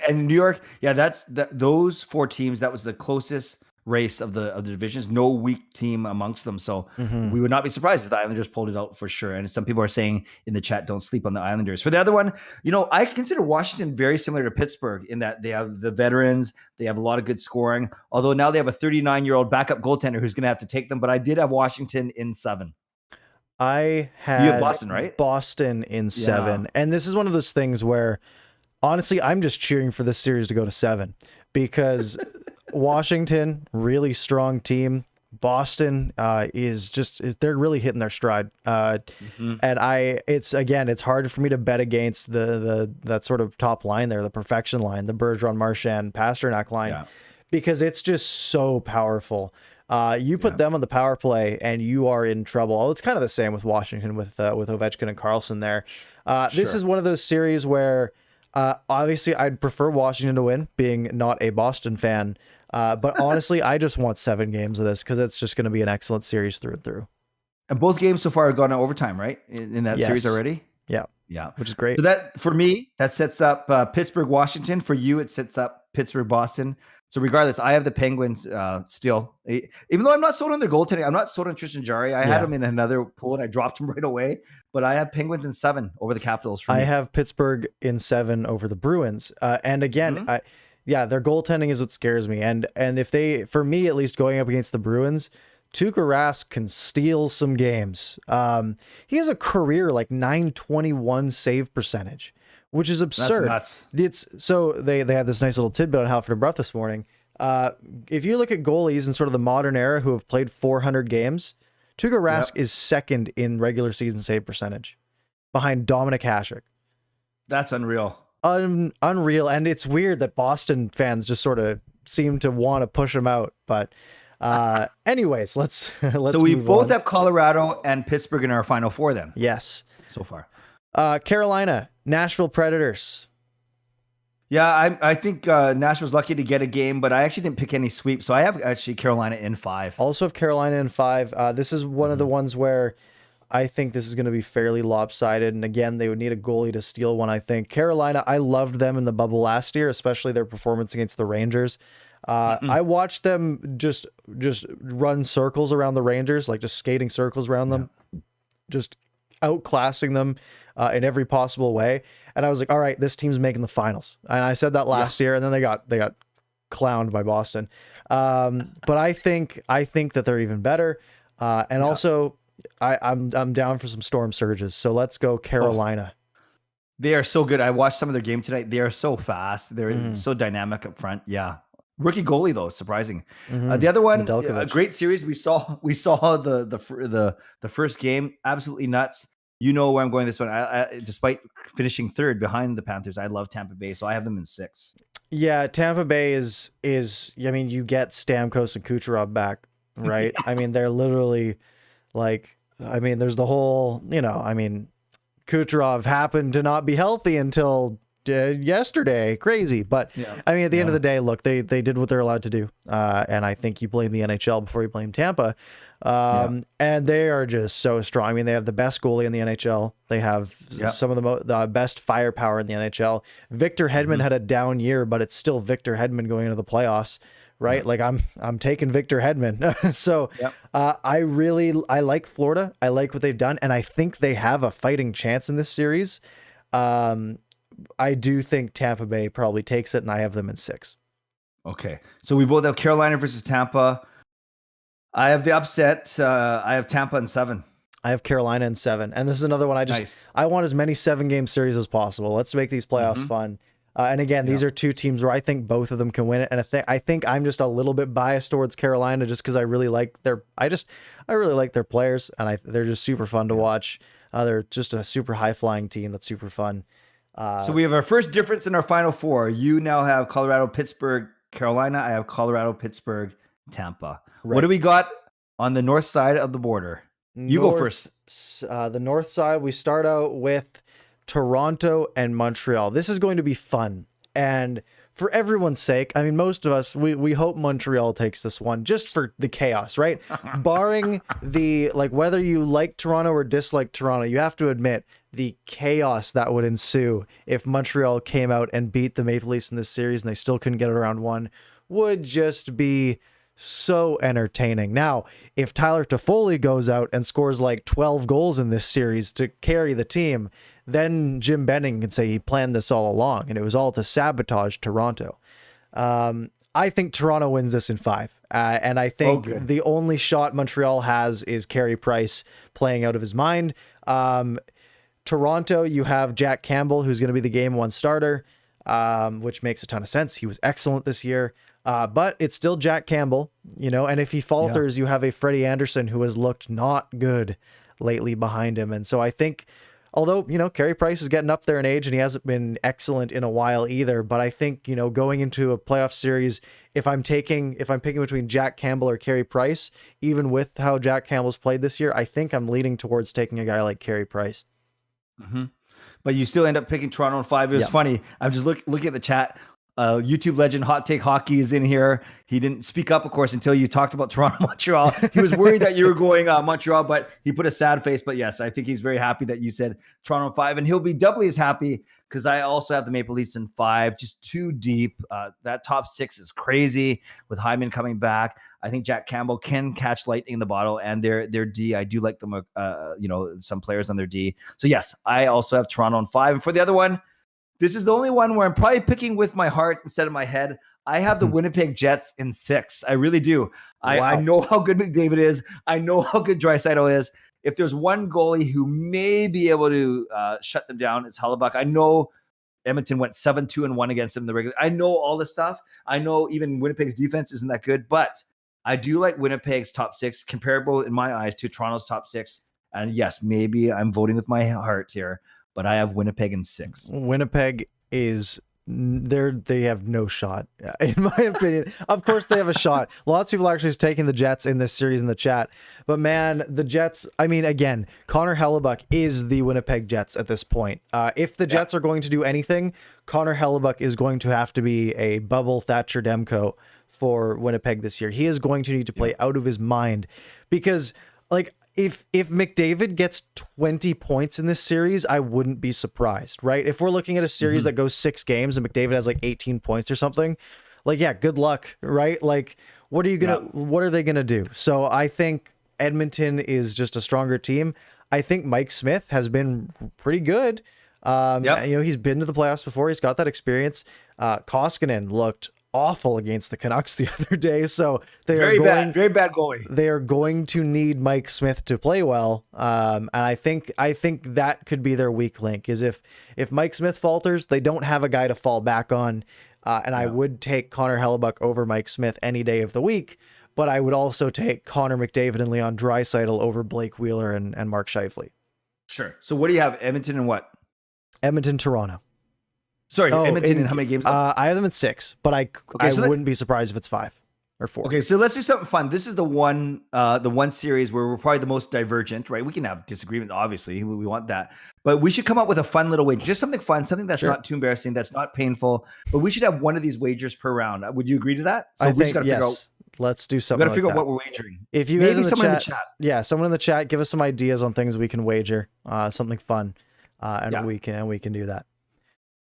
And New York, those 4 teams, that was the closest race of the divisions. No weak team amongst them. So we would not be surprised if the Islanders pulled it out for sure. And some people are saying in the chat, don't sleep on the Islanders. For the other one, I consider Washington very similar to Pittsburgh in that they have the veterans, they have a lot of good scoring. Although now they have a 39-year-old backup goaltender who's going to have to take them. But I did have Washington in 7. I had you have Boston, right? Boston in 7. And this is one of those things where, honestly, I'm just cheering for this series to go to 7 because Washington, really strong team. Boston they're really hitting their stride. And it's hard for me to bet against that sort of top line there, the perfection line, the Bergeron, Marchand, Pasternak line, because it's just so powerful. You put them on the power play and you are in trouble. Oh, it's kind of the same with Washington with Ovechkin and Karlsson there. This is one of those series where obviously I'd prefer Washington to win, being not a Boston fan. But honestly, I just want 7 games of this because it's just going to be an excellent series through and through. And both games so far have gone to overtime, right? In that series already? Yeah, which is great. So that, for me, that sets up Pittsburgh, Washington. For you, it sets up Pittsburgh, Boston. So regardless, I have the Penguins still. Even though I'm not sold on their goaltending, I'm not sold on Tristan Jarry. I had him in another pool and I dropped him right away. But I have Penguins in 7 over the Capitals. I have Pittsburgh in 7 over the Bruins. And again, their goaltending is what scares me. And if they, for me at least, going up against the Bruins, Tuukka Rask can steal some games. He has a career like .921 save percentage, which is absurd. That's nuts. It's so they had this nice little tidbit on Halford and Bruff this morning. If you look at goalies in sort of the modern era who have played 400 games, Tuukka Rask is second in regular season save percentage, behind Dominic Hasek. That's unreal. Unreal, and it's weird that Boston fans just sort of seem to want to push him out. But anyways, let's. So we both have Colorado and Pittsburgh in our final 4 then. Yes, so far. Carolina, Nashville Predators. Yeah, I think Nashville's lucky to get a game, but I actually didn't pick any sweep, so I have actually Carolina in 5. Also have Carolina in 5. This is one of the ones where I think this is going to be fairly lopsided, and again, they would need a goalie to steal one, I think. Carolina, I loved them in the bubble last year, especially their performance against the Rangers. I watched them just run circles around the Rangers, like just skating circles around them, just outclassing them. in every possible way. And I was like, all right, this team's making the finals. And I said that last year, and then they got clowned by Boston. But I think that they're even better. And also I'm down for some storm surges. So let's go Carolina. They are so good. I watched some of their game tonight. They are so fast. They're so dynamic up front. Yeah. Rookie goalie though, surprising. The other one, a great series. We saw the first game, absolutely nuts. You know where I'm going this one. I despite finishing third behind the Panthers, I love Tampa Bay, so I have them in 6. Yeah, Tampa Bay is. I mean, you get Stamkos and Kucherov back, right? I mean, they're literally like. I mean, there's the whole. I mean, Kucherov happened to not be healthy until yesterday. Crazy, but I mean, at the end of the day, look, they did what they're allowed to do, and I think you blame the NHL before you blame Tampa. And they are just so strong. I mean, they have the best goalie in the NHL. They have some of the best firepower in the NHL. Victor Hedman had a down year, but it's still Victor Hedman going into the playoffs, right? Like I'm taking Victor Hedman. So I like Florida. I like what they've done, and I think they have a fighting chance in this series. I do think Tampa Bay probably takes it, and I have them in 6. Okay, so we both have Carolina versus Tampa. I have the upset. I have Tampa in 7. I have Carolina in 7. And this is another one I want as many 7-game series as possible. Let's make these playoffs fun. And again, these are two teams where I think both of them can win it. And I think I'm just a little bit biased towards Carolina just because I really like their players, and they're just super fun to watch. They're just a super high flying team that's super fun. So we have our first difference in our final 4. You now have Colorado, Pittsburgh, Carolina. I have Colorado, Pittsburgh, Tampa. Right. What do we got on the north side of the border? You go first. The north side, we start out with Toronto and Montreal. This is going to be fun. And for everyone's sake, I mean, most of us, we hope Montreal takes this one just for the chaos, right? Barring whether you like Toronto or dislike Toronto, you have to admit the chaos that would ensue if Montreal came out and beat the Maple Leafs in this series and they still couldn't get it around 1 would just be so entertaining. Now, if Tyler Toffoli goes out and scores like 12 goals in this series to carry the team, then Jim Benning can say he planned this all along and it was all to sabotage Toronto. I think Toronto wins this in 5. And I think the only shot Montreal has is Carey Price playing out of his mind. Toronto, you have Jack Campbell, who's going to be the game 1 starter, which makes a ton of sense. He was excellent this year. But it's still Jack Campbell, and if he falters, you have a Freddie Anderson who has looked not good lately behind him. And so I think, although, Carey Price is getting up there in age and he hasn't been excellent in a while either, but I think, going into a playoff series, if I'm picking between Jack Campbell or Carey Price, even with how Jack Campbell's played this year, I think I'm leaning towards taking a guy like Carey Price. But you still end up picking Toronto in 5. It was funny. I'm just looking at the chat. YouTube legend Hot Take Hockey is in here. He didn't speak up, of course, until you talked about Toronto, Montreal. He was worried that you were going Montreal, but he put a sad face. But yes, I think he's very happy that you said Toronto 5, and he'll be doubly as happy because I also have the Maple Leafs in 5, just too deep. That top 6 is crazy with Hyman coming back. I think Jack Campbell can catch lightning in the bottle, and their D. I do like them. Some players on their D. So yes, I also have Toronto in 5, and for the other one. This is the only one where I'm probably picking with my heart instead of my head. I have the Winnipeg Jets in 6. I really do. I know how good McDavid is. I know how good Draisaitl is. If there's one goalie who may be able to shut them down, it's Hellebuyck. I know Edmonton went 7-2-1 against them in the regular. I know all this stuff. I know even Winnipeg's defense isn't that good, but I do like Winnipeg's top 6, comparable in my eyes to Toronto's top 6. And yes, maybe I'm voting with my heart here. But I have Winnipeg in 6. Winnipeg is they have no shot, in my opinion. Of course they have a shot. Lots of people actually is taking the Jets in this series in the chat. But man, the Jets, I mean, again, Connor Hellebuyck is the Winnipeg Jets at this point. If the Jets are going to do anything, Connor Hellebuyck is going to have to be a bubble Thatcher Demko for Winnipeg this year. He is going to need to play out of his mind because, if McDavid gets 20 points in this series, I wouldn't be surprised, right? If we're looking at a series that goes 6 games and McDavid has 18 points or something, good luck, right? What are they going to do? So I think Edmonton is just a stronger team. I think Mike Smith has been pretty good. He's been to the playoffs before. He's got that experience. Koskinen looked awful against the Canucks the other day, so very bad goalie. They are going to need Mike Smith to play well, and I think that could be their weak link. Is if Mike Smith falters, they don't have a guy to fall back on, I would take Connor Hellebuck over Mike Smith any day of the week, but I would also take Connor McDavid and Leon Draisaitl over Blake Wheeler and Mark Scheifele. Sure. So what do you have? Edmonton and what? Edmonton, Toronto. Sorry, Edmonton and how many games? I have them at 6, but I wouldn't be surprised if it's 5 or 4. Okay, so let's do something fun. This is the one series where we're probably the most divergent, right? We can have disagreement, obviously. We want that. But we should come up with a fun little wager. Just something fun, something that's not too embarrassing, that's not painful. But we should have one of these wagers per round. Would you agree to that? So we just got to figure out. Let's do something. We got to figure out what we're wagering. If you guys in the chat, yeah, someone in the chat, give us some ideas on things we can wager, something fun, and we can do that.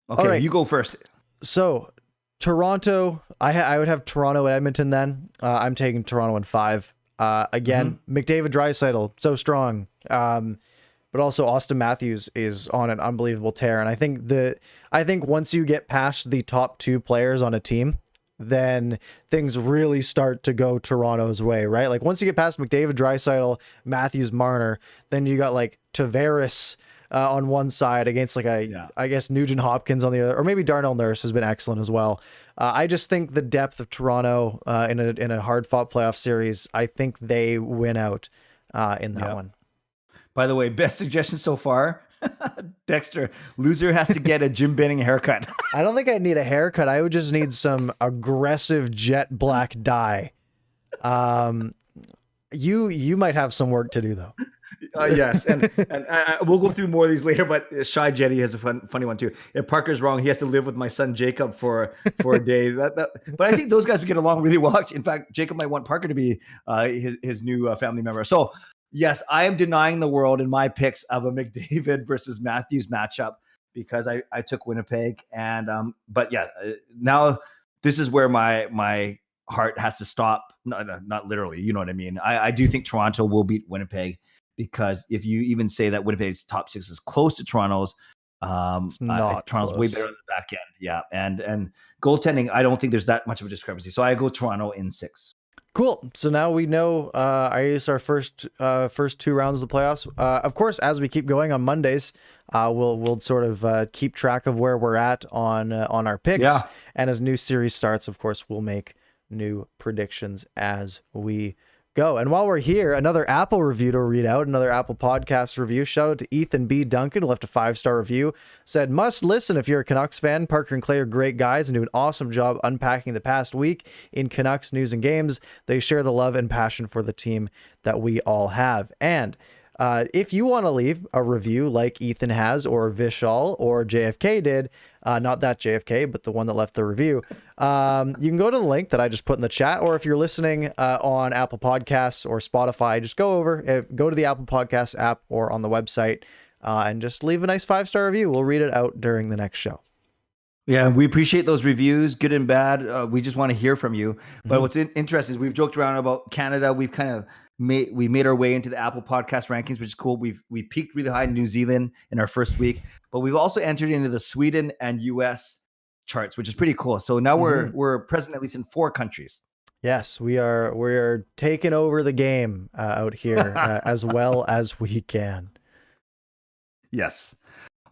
Okay, right. You go first. So Toronto, I would have Toronto and Edmonton then. I'm taking Toronto in 5. Again, McDavid, Draisaitl, so strong. But also Austin Matthews is on an unbelievable tear. And I think once you get past the top 2 players on a team, then things really start to go Toronto's way, right? Like once you get past McDavid, Draisaitl, Matthews, Marner, then you got like Tavares on one side against like I guess Nugent Hopkins on the other, or maybe Darnell Nurse has been excellent as well. I just think the depth of Toronto in a hard fought playoff series, I think they win out in that one. By the way, best suggestion so far, Dexter, loser has to get a Jim Benning haircut. I don't think I need a haircut. I would just need some aggressive jet black dye. You might have some work to do though. Yes, and we'll go through more of these later. But Shy Jetty has a funny one too. If Parker's wrong, he has to live with my son Jacob for a day. But I think those guys would get along really well. In fact, Jacob might want Parker to be his new family member. So yes, I am denying the world in my picks of a McDavid versus Matthews matchup because I took Winnipeg. And but yeah, now this is where my heart has to stop. Not literally, you know what I mean. I do think Toronto will beat Winnipeg. Because if you even say that Winnipeg's top 6 is close to Toronto's, Toronto's close. Way better on the back end. Yeah. And goaltending, I don't think there's that much of a discrepancy. So I go Toronto in 6. Cool. So now we know I guess our first 2 rounds of the playoffs. Of course, as we keep going on Mondays, we'll sort of keep track of where we're at on our picks. Yeah. And as new series starts, of course, we'll make new predictions as we go. And while we're here, another Apple review to read out, another Apple Podcast review. Shout out to Ethan B. Duncan, who left a 5-star review. Said, must listen if you're a Canucks fan. Parker and Clay are great guys and do an awesome job unpacking the past week in Canucks news and games. They share the love and passion for the team that we all have. And if you want to leave a review like Ethan has, or Vishal, or JFK did, not that JFK, but the one that left the review, you can go to the link that I just put in the chat, or if you're listening on Apple Podcasts or Spotify, just go to the Apple Podcasts app or on the website and just leave a nice 5-star review. We'll read it out during the next show. Yeah, we appreciate those reviews, good and bad. We just want to hear from you. But what's interesting is we've joked around about Canada. We've kind of made our way into the Apple Podcast rankings, which is cool. We peaked really high in New Zealand in our first week, but we've also entered into the Sweden and US charts, which is pretty cool. So now we're present at least in 4 countries. Yes, we're taking over the game out here as well as we can. Yes.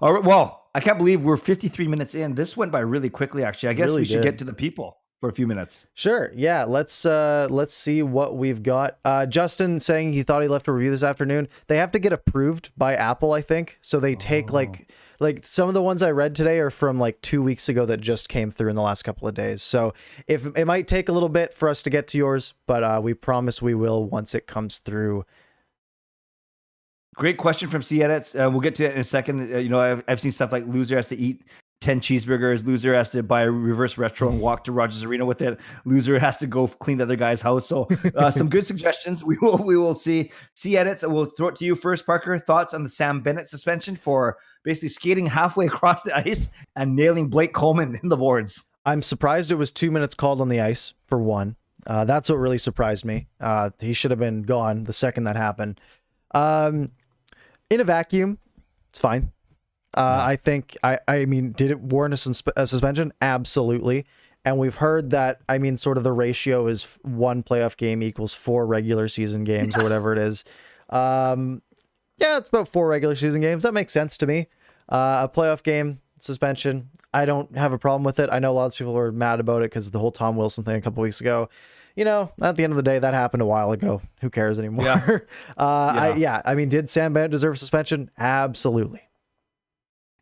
All right. Well, I can't believe we're 53 minutes in. This went by really quickly, actually. I guess we should get to the people for a few minutes. Sure. Yeah. Let's see what we've got. Justin saying he thought he left a review this afternoon. They have to get approved by Apple, I think. So they take like some of the ones I read today are from like 2 weeks ago that just came through in the last couple of days. So if it might take a little bit for us to get to yours, but we promise we will once it comes through. Great question from C Edits. We'll get to it in a second. I've seen stuff like loser has to eat 10 cheeseburgers. Loser has to buy a reverse retro and walk to Rogers Arena with it. Loser has to go clean the other guy's house. So some good suggestions. We will see. C Edits. We'll throw it to you first, Parker. Thoughts on the Sam Bennett suspension for basically skating halfway across the ice and nailing Blake Coleman in the boards? I'm surprised it was 2 minutes called on the ice for one. That's what really surprised me. He should have been gone the second that happened. In a vacuum, it's fine. I think, I mean, did it warrant a suspension? Absolutely. And we've heard that, I mean, sort of the ratio is 1 playoff game equals 4 regular season games or whatever it is. Yeah, it's about 4 regular season games. That makes sense to me. A playoff game suspension, I don't have a problem with it. I know lots of people were mad about it because of the whole Tom Wilson thing a couple weeks ago. You know, at the end of the day, that happened a while ago. Who cares anymore? Yeah. I mean, did Sam Bennett deserve suspension? Absolutely.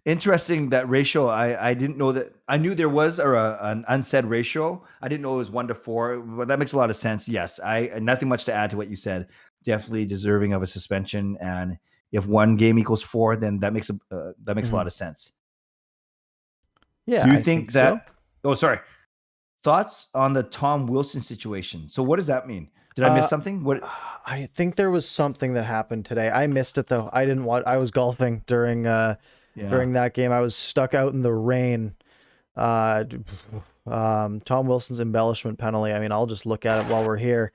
Interesting, that ratio. I didn't know that. I knew there was an unsaid ratio. I didn't know it was 1 to 4, but that makes a lot of sense. Yes, nothing much to add to what you said. Definitely deserving of a suspension. And if 1 game equals 4, then that makes a lot of sense. Yeah. Do you I think so. that? Oh, sorry. Thoughts on the Tom Wilson situation. So what does that mean? Did I miss something? What? I think there was something that happened today. I missed it though. I didn't watch. I was golfing during that game. I was stuck out in the rain. Tom Wilson's embellishment penalty. I mean, I'll just look at it while we're here.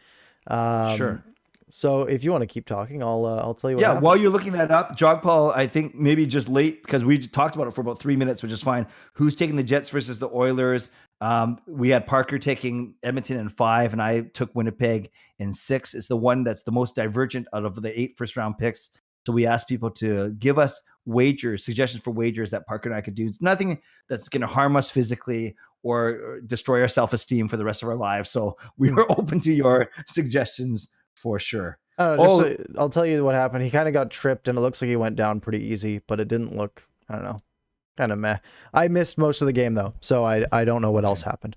Sure. So if you want to keep talking, I'll tell you what Yeah, happens. while you're looking that up, Jogpaul, I think maybe just late because we talked about it for about 3 minutes, which is fine. Who's taking the Jets versus the Oilers? We had Parker taking Edmonton in 5, and I took Winnipeg in 6. It's the one that's the most divergent out of the 8 first-round picks. So we asked people to give us suggestions for wagers that Parker and I could do. It's nothing that's going to harm us physically or destroy our self-esteem for the rest of our lives. So we were open to your suggestions for sure. I'll tell you what happened. He kind of got tripped, and it looks like he went down pretty easy, but it didn't look, I don't know, kind of meh. I missed most of the game, though, so I don't know what else happened.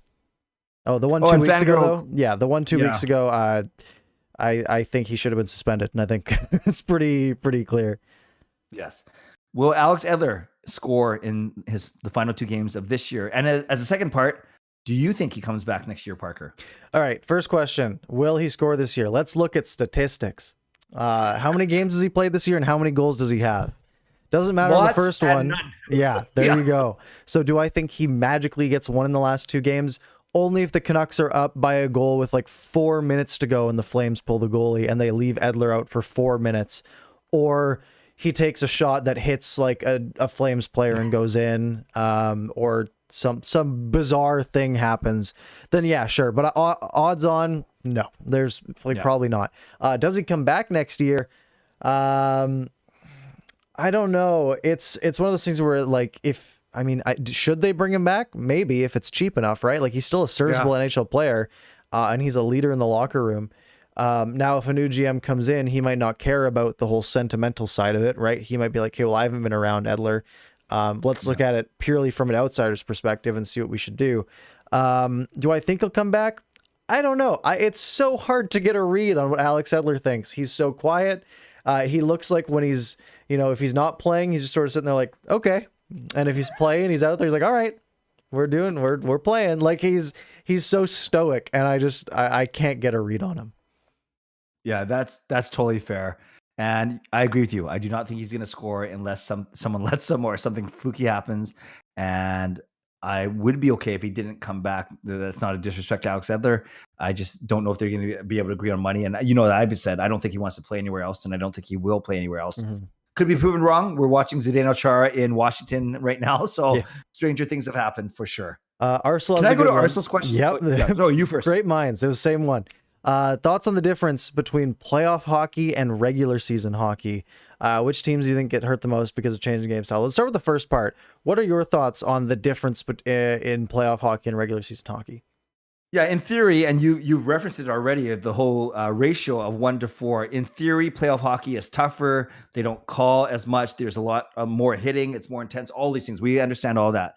Oh, the one 2 weeks ago, though? Yeah, the one 2 weeks ago, I think he should have been suspended, and I think it's pretty clear. Yes. Will Alex Edler score in the final 2 games of this year? And as a second part, do you think he comes back next year, Parker? All right, first question. Will he score this year? Let's look at statistics. How many games has he played this year, and how many goals does he have? Doesn't matter on the first one. None. Yeah, there you go. So do I think he magically gets one in the last 2 games? Only if the Canucks are up by a goal with like 4 minutes to go and the Flames pull the goalie and they leave Edler out for 4 minutes. Or he takes a shot that hits like a Flames player and goes in, or some bizarre thing happens, then yeah, sure. But odds on, no, there's probably not. Does he come back next year? I don't know. It's one of those things where like, should they bring him back? Maybe if it's cheap enough, right? Like he's still a serviceable NHL player, and he's a leader in the locker room. Now, if a new GM comes in, he might not care about the whole sentimental side of it, right? He might be like, hey, well, I haven't been around Edler. Let's look at it purely from an outsider's perspective and see what we should do. Do I think he'll come back? I don't know. It's so hard to get a read on what Alex Edler thinks. He's so quiet. He looks like when he's, if he's not playing, he's just sort of sitting there like, okay. And if he's playing, he's out there, he's like, all right, we're playing. Like he's so stoic, and I can't get a read on him. Yeah, that's totally fair. And I agree with you. I do not think he's going to score unless someone lets him or something fluky happens. And I would be okay if he didn't come back. That's not a disrespect to Alex Edler. I just don't know if they're going to be able to agree on money. And that I've said, I don't think he wants to play anywhere else, and I don't think he will play anywhere else. Mm-hmm. Could be proven wrong. We're watching Zdeno Chara in Washington right now, so stranger things have happened for sure. Arsenal. Can I go to Arsenal's question? Yep. No, you first. Great minds. It was the same one. Thoughts on the difference between playoff hockey and regular season hockey? Which teams do you think get hurt the most because of changing game style? Let's start with the first part. What are your thoughts on the difference in playoff hockey and regular season hockey? Yeah, in theory, and you've referenced it already, the whole ratio of 1 to 4. In theory, playoff hockey is tougher. They don't call as much. There's a lot more hitting. It's more intense. All these things. We understand all that.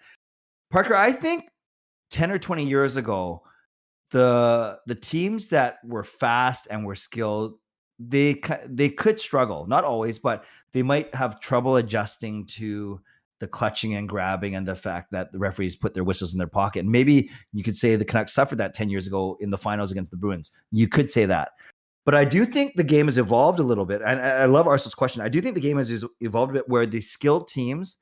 Parker, I think 10 or 20 years ago, the teams that were fast and were skilled, they could struggle. Not always, but they might have trouble adjusting to the clutching and grabbing and the fact that the referees put their whistles in their pocket. And maybe you could say the Canucks suffered that 10 years ago in the finals against the Bruins. You could say that. But I do think the game has evolved a little bit. And I love Arsenal's question. I do think the game has evolved a bit where the skilled teams,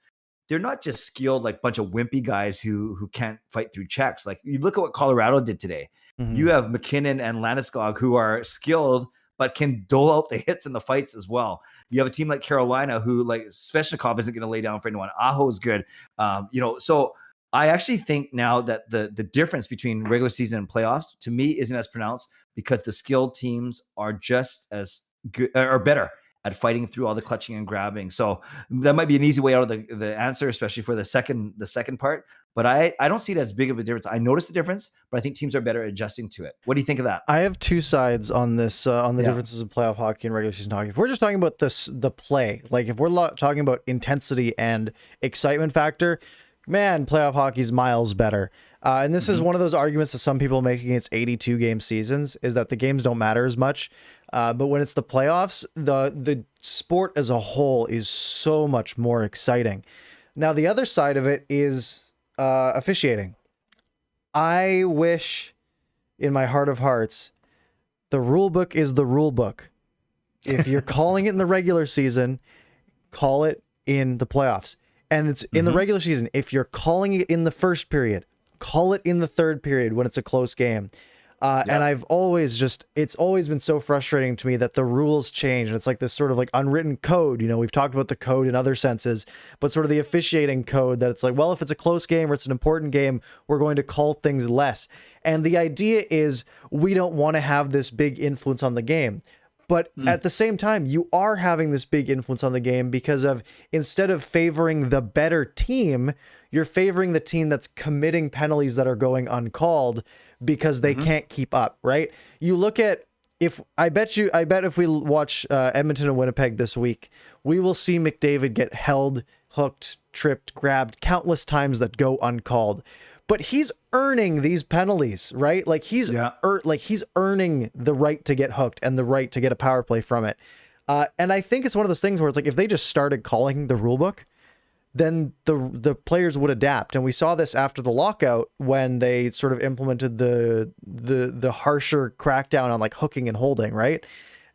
they're not just skilled like a bunch of wimpy guys who can't fight through checks. Like you look at what Colorado did today. Mm-hmm. You have McKinnon and Landeskog who are skilled, but can dole out the hits and the fights as well. You have a team like Carolina who, like, Svechnikov isn't going to lay down for anyone. Aho is good. So I actually think now that the difference between regular season and playoffs to me isn't as pronounced because the skilled teams are just as good or better at fighting through all the clutching and grabbing. So that might be an easy way out of the answer, especially for the second part. But I don't see it as big of a difference. I notice the difference, but I think teams are better at adjusting to it. What do you think of that? I have two sides on this, on the differences of playoff hockey and regular season hockey. If we're just talking about the play, like if we're talking about intensity and excitement factor, man, playoff hockey's miles better. And this is one of those arguments that some people make against 82 game seasons, is that the games don't matter as much. But when it's the playoffs, the sport as a whole is so much more exciting. Now, the other side of it is officiating. I wish in my heart of hearts, the rule book is the rule book. If you're calling it in the regular season, call it in the playoffs. And it's in the regular season. If you're calling it in the first period, call it in the third period when it's a close game. And it's always been so frustrating to me that the rules change. And it's like this sort of like unwritten code. You know, we've talked about the code in other senses, but sort of the officiating code that it's like, well, if it's a close game or it's an important game, we're going to call things less. And the idea is we don't want to have this big influence on the game. But at the same time, you are having this big influence on the game because of, instead of favoring the better team, you're favoring the team that's committing penalties that are going uncalled because they can't keep up, right? You look at, I bet if we watch Edmonton and Winnipeg this week, we will see McDavid get held, hooked, tripped, grabbed countless times that go uncalled. But he's earning these penalties, right? Like he's earning the right to get hooked and the right to get a power play from it. And I think it's one of those things where it's like, if they just started calling the rule book, then the players would adapt. And we saw this after the lockout when they sort of implemented the harsher crackdown on like hooking and holding, right?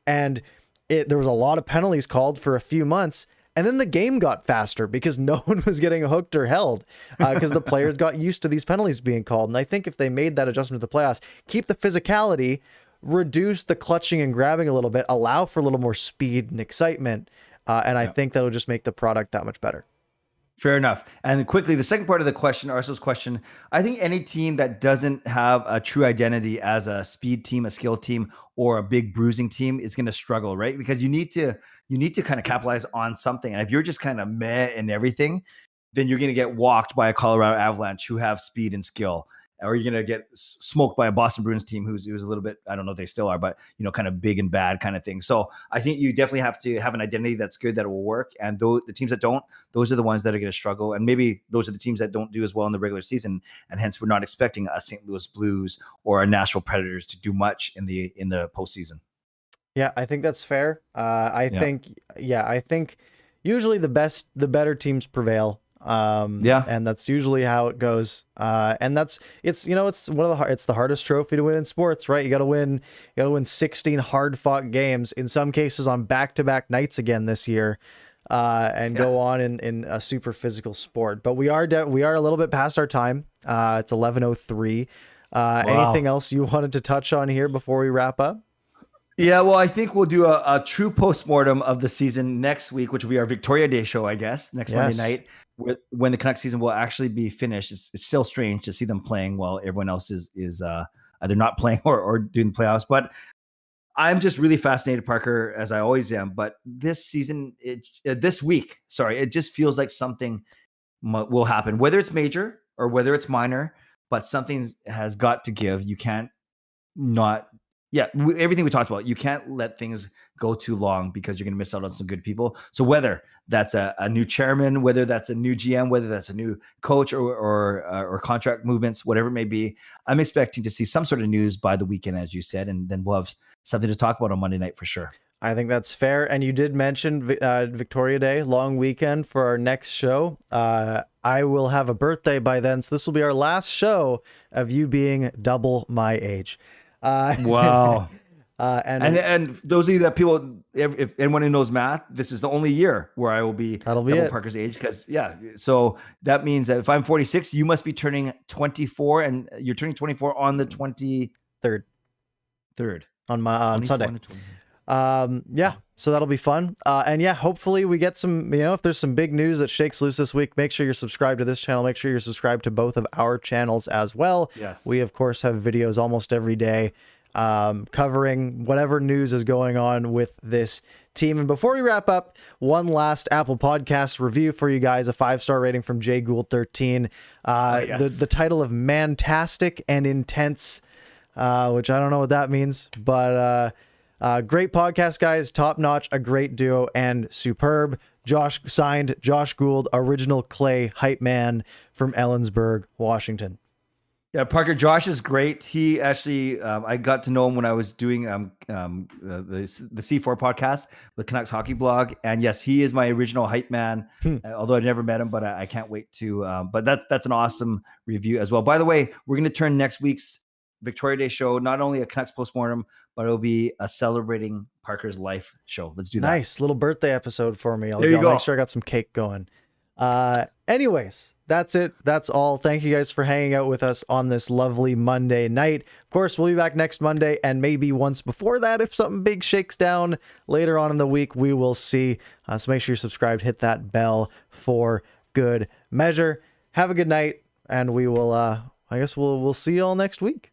And there was a lot of penalties called for a few months. And then the game got faster because no one was getting hooked or held because the players got used to these penalties being called. And I think if they made that adjustment to the playoffs, keep the physicality, reduce the clutching and grabbing a little bit, allow for a little more speed and excitement. I think that'll just make the product that much better. Fair enough. And quickly, the second part of the question, Arsenal's question, I think any team that doesn't have a true identity as a speed team, a skill team, or a big bruising team is going to struggle, right? Because you need to kind of capitalize on something. And if you're just kind of meh in everything, then you're going to get walked by a Colorado Avalanche who have speed and skill. Or you're going to get smoked by a Boston Bruins team who's a little bit, I don't know if they still are, but, you know, kind of big and bad kind of thing. So I think you definitely have to have an identity that's good, that will work. And the teams that don't, those are the ones that are going to struggle. And maybe those are the teams that don't do as well in the regular season. And hence we're not expecting a St. Louis Blues or a Nashville Predators to do much in the postseason. Yeah, I think that's fair. I think usually the better teams prevail. And that's usually how it goes. And it's the hardest trophy to win in sports, right? You got to win 16 hard fought games, in some cases on back-to-back nights again this year, go on in a super physical sport. But we are a little bit past our time. It's 11:03. Wow. Anything else you wanted to touch on here before we wrap up? Yeah, well, I think we'll do a true postmortem of the season next week, which will be our Victoria Day show, I guess, next Monday night, when the Canucks season will actually be finished. It's still strange to see them playing while everyone else is either not playing or doing the playoffs. But I'm just really fascinated, Parker, as I always am. But this season, this week, it just feels like something will happen, whether it's major or whether it's minor, but something has got to give. You can't not... Yeah, everything we talked about, you can't let things go too long because you're going to miss out on some good people. So whether that's a new chairman, whether that's a new GM, whether that's a new coach or contract movements, whatever it may be, I'm expecting to see some sort of news by the weekend, as you said, and then we'll have something to talk about on Monday night for sure. I think that's fair. And you did mention Victoria Day, long weekend for our next show. I will have a birthday by then, so this will be our last show of you being double my age. Wow. And those of you that if anyone who knows math, this is the only year where I will be double Parker's age. So that means that if I'm 46, you must be turning 24, and you're turning 24 on the 23rd. On Sunday. Yeah, so that'll be fun. And yeah, hopefully we get some, if there's some big news that shakes loose this week, make sure you're subscribed to this channel. Make sure you're subscribed to both of our channels as well. Yes. We, of course, have videos almost every day covering whatever news is going on with this team. And before we wrap up, one last Apple Podcast review for you guys, a 5-star rating from Jay Gould 13. Yes. The title of Mantastic and Intense, which I don't know what that means, but great podcast, guys. Top notch, a great duo, and superb. Signed Josh Gould, original Clay hype man from Ellensburg, Washington. Yeah, Parker, Josh is great. He actually, I got to know him when I was doing the C4 podcast, the Canucks hockey blog. And yes, he is my original hype man, although I never met him, but I can't wait to. But that's an awesome review as well. By the way, we're going to turn next week's Victoria Day show not only a Canucks postmortem, but it'll be a celebrating Parker's life show. Let's do that. Nice little birthday episode for me. I'll go. make sure I got some cake going. Anyways, that's it. That's all. Thank you guys for hanging out with us on this lovely Monday night. Of course, we'll be back next Monday, and maybe once before that, if something big shakes down later on in the week, we will see. So make sure you're subscribed, hit that bell for good measure. Have a good night, and we will, I guess we'll see you all next week.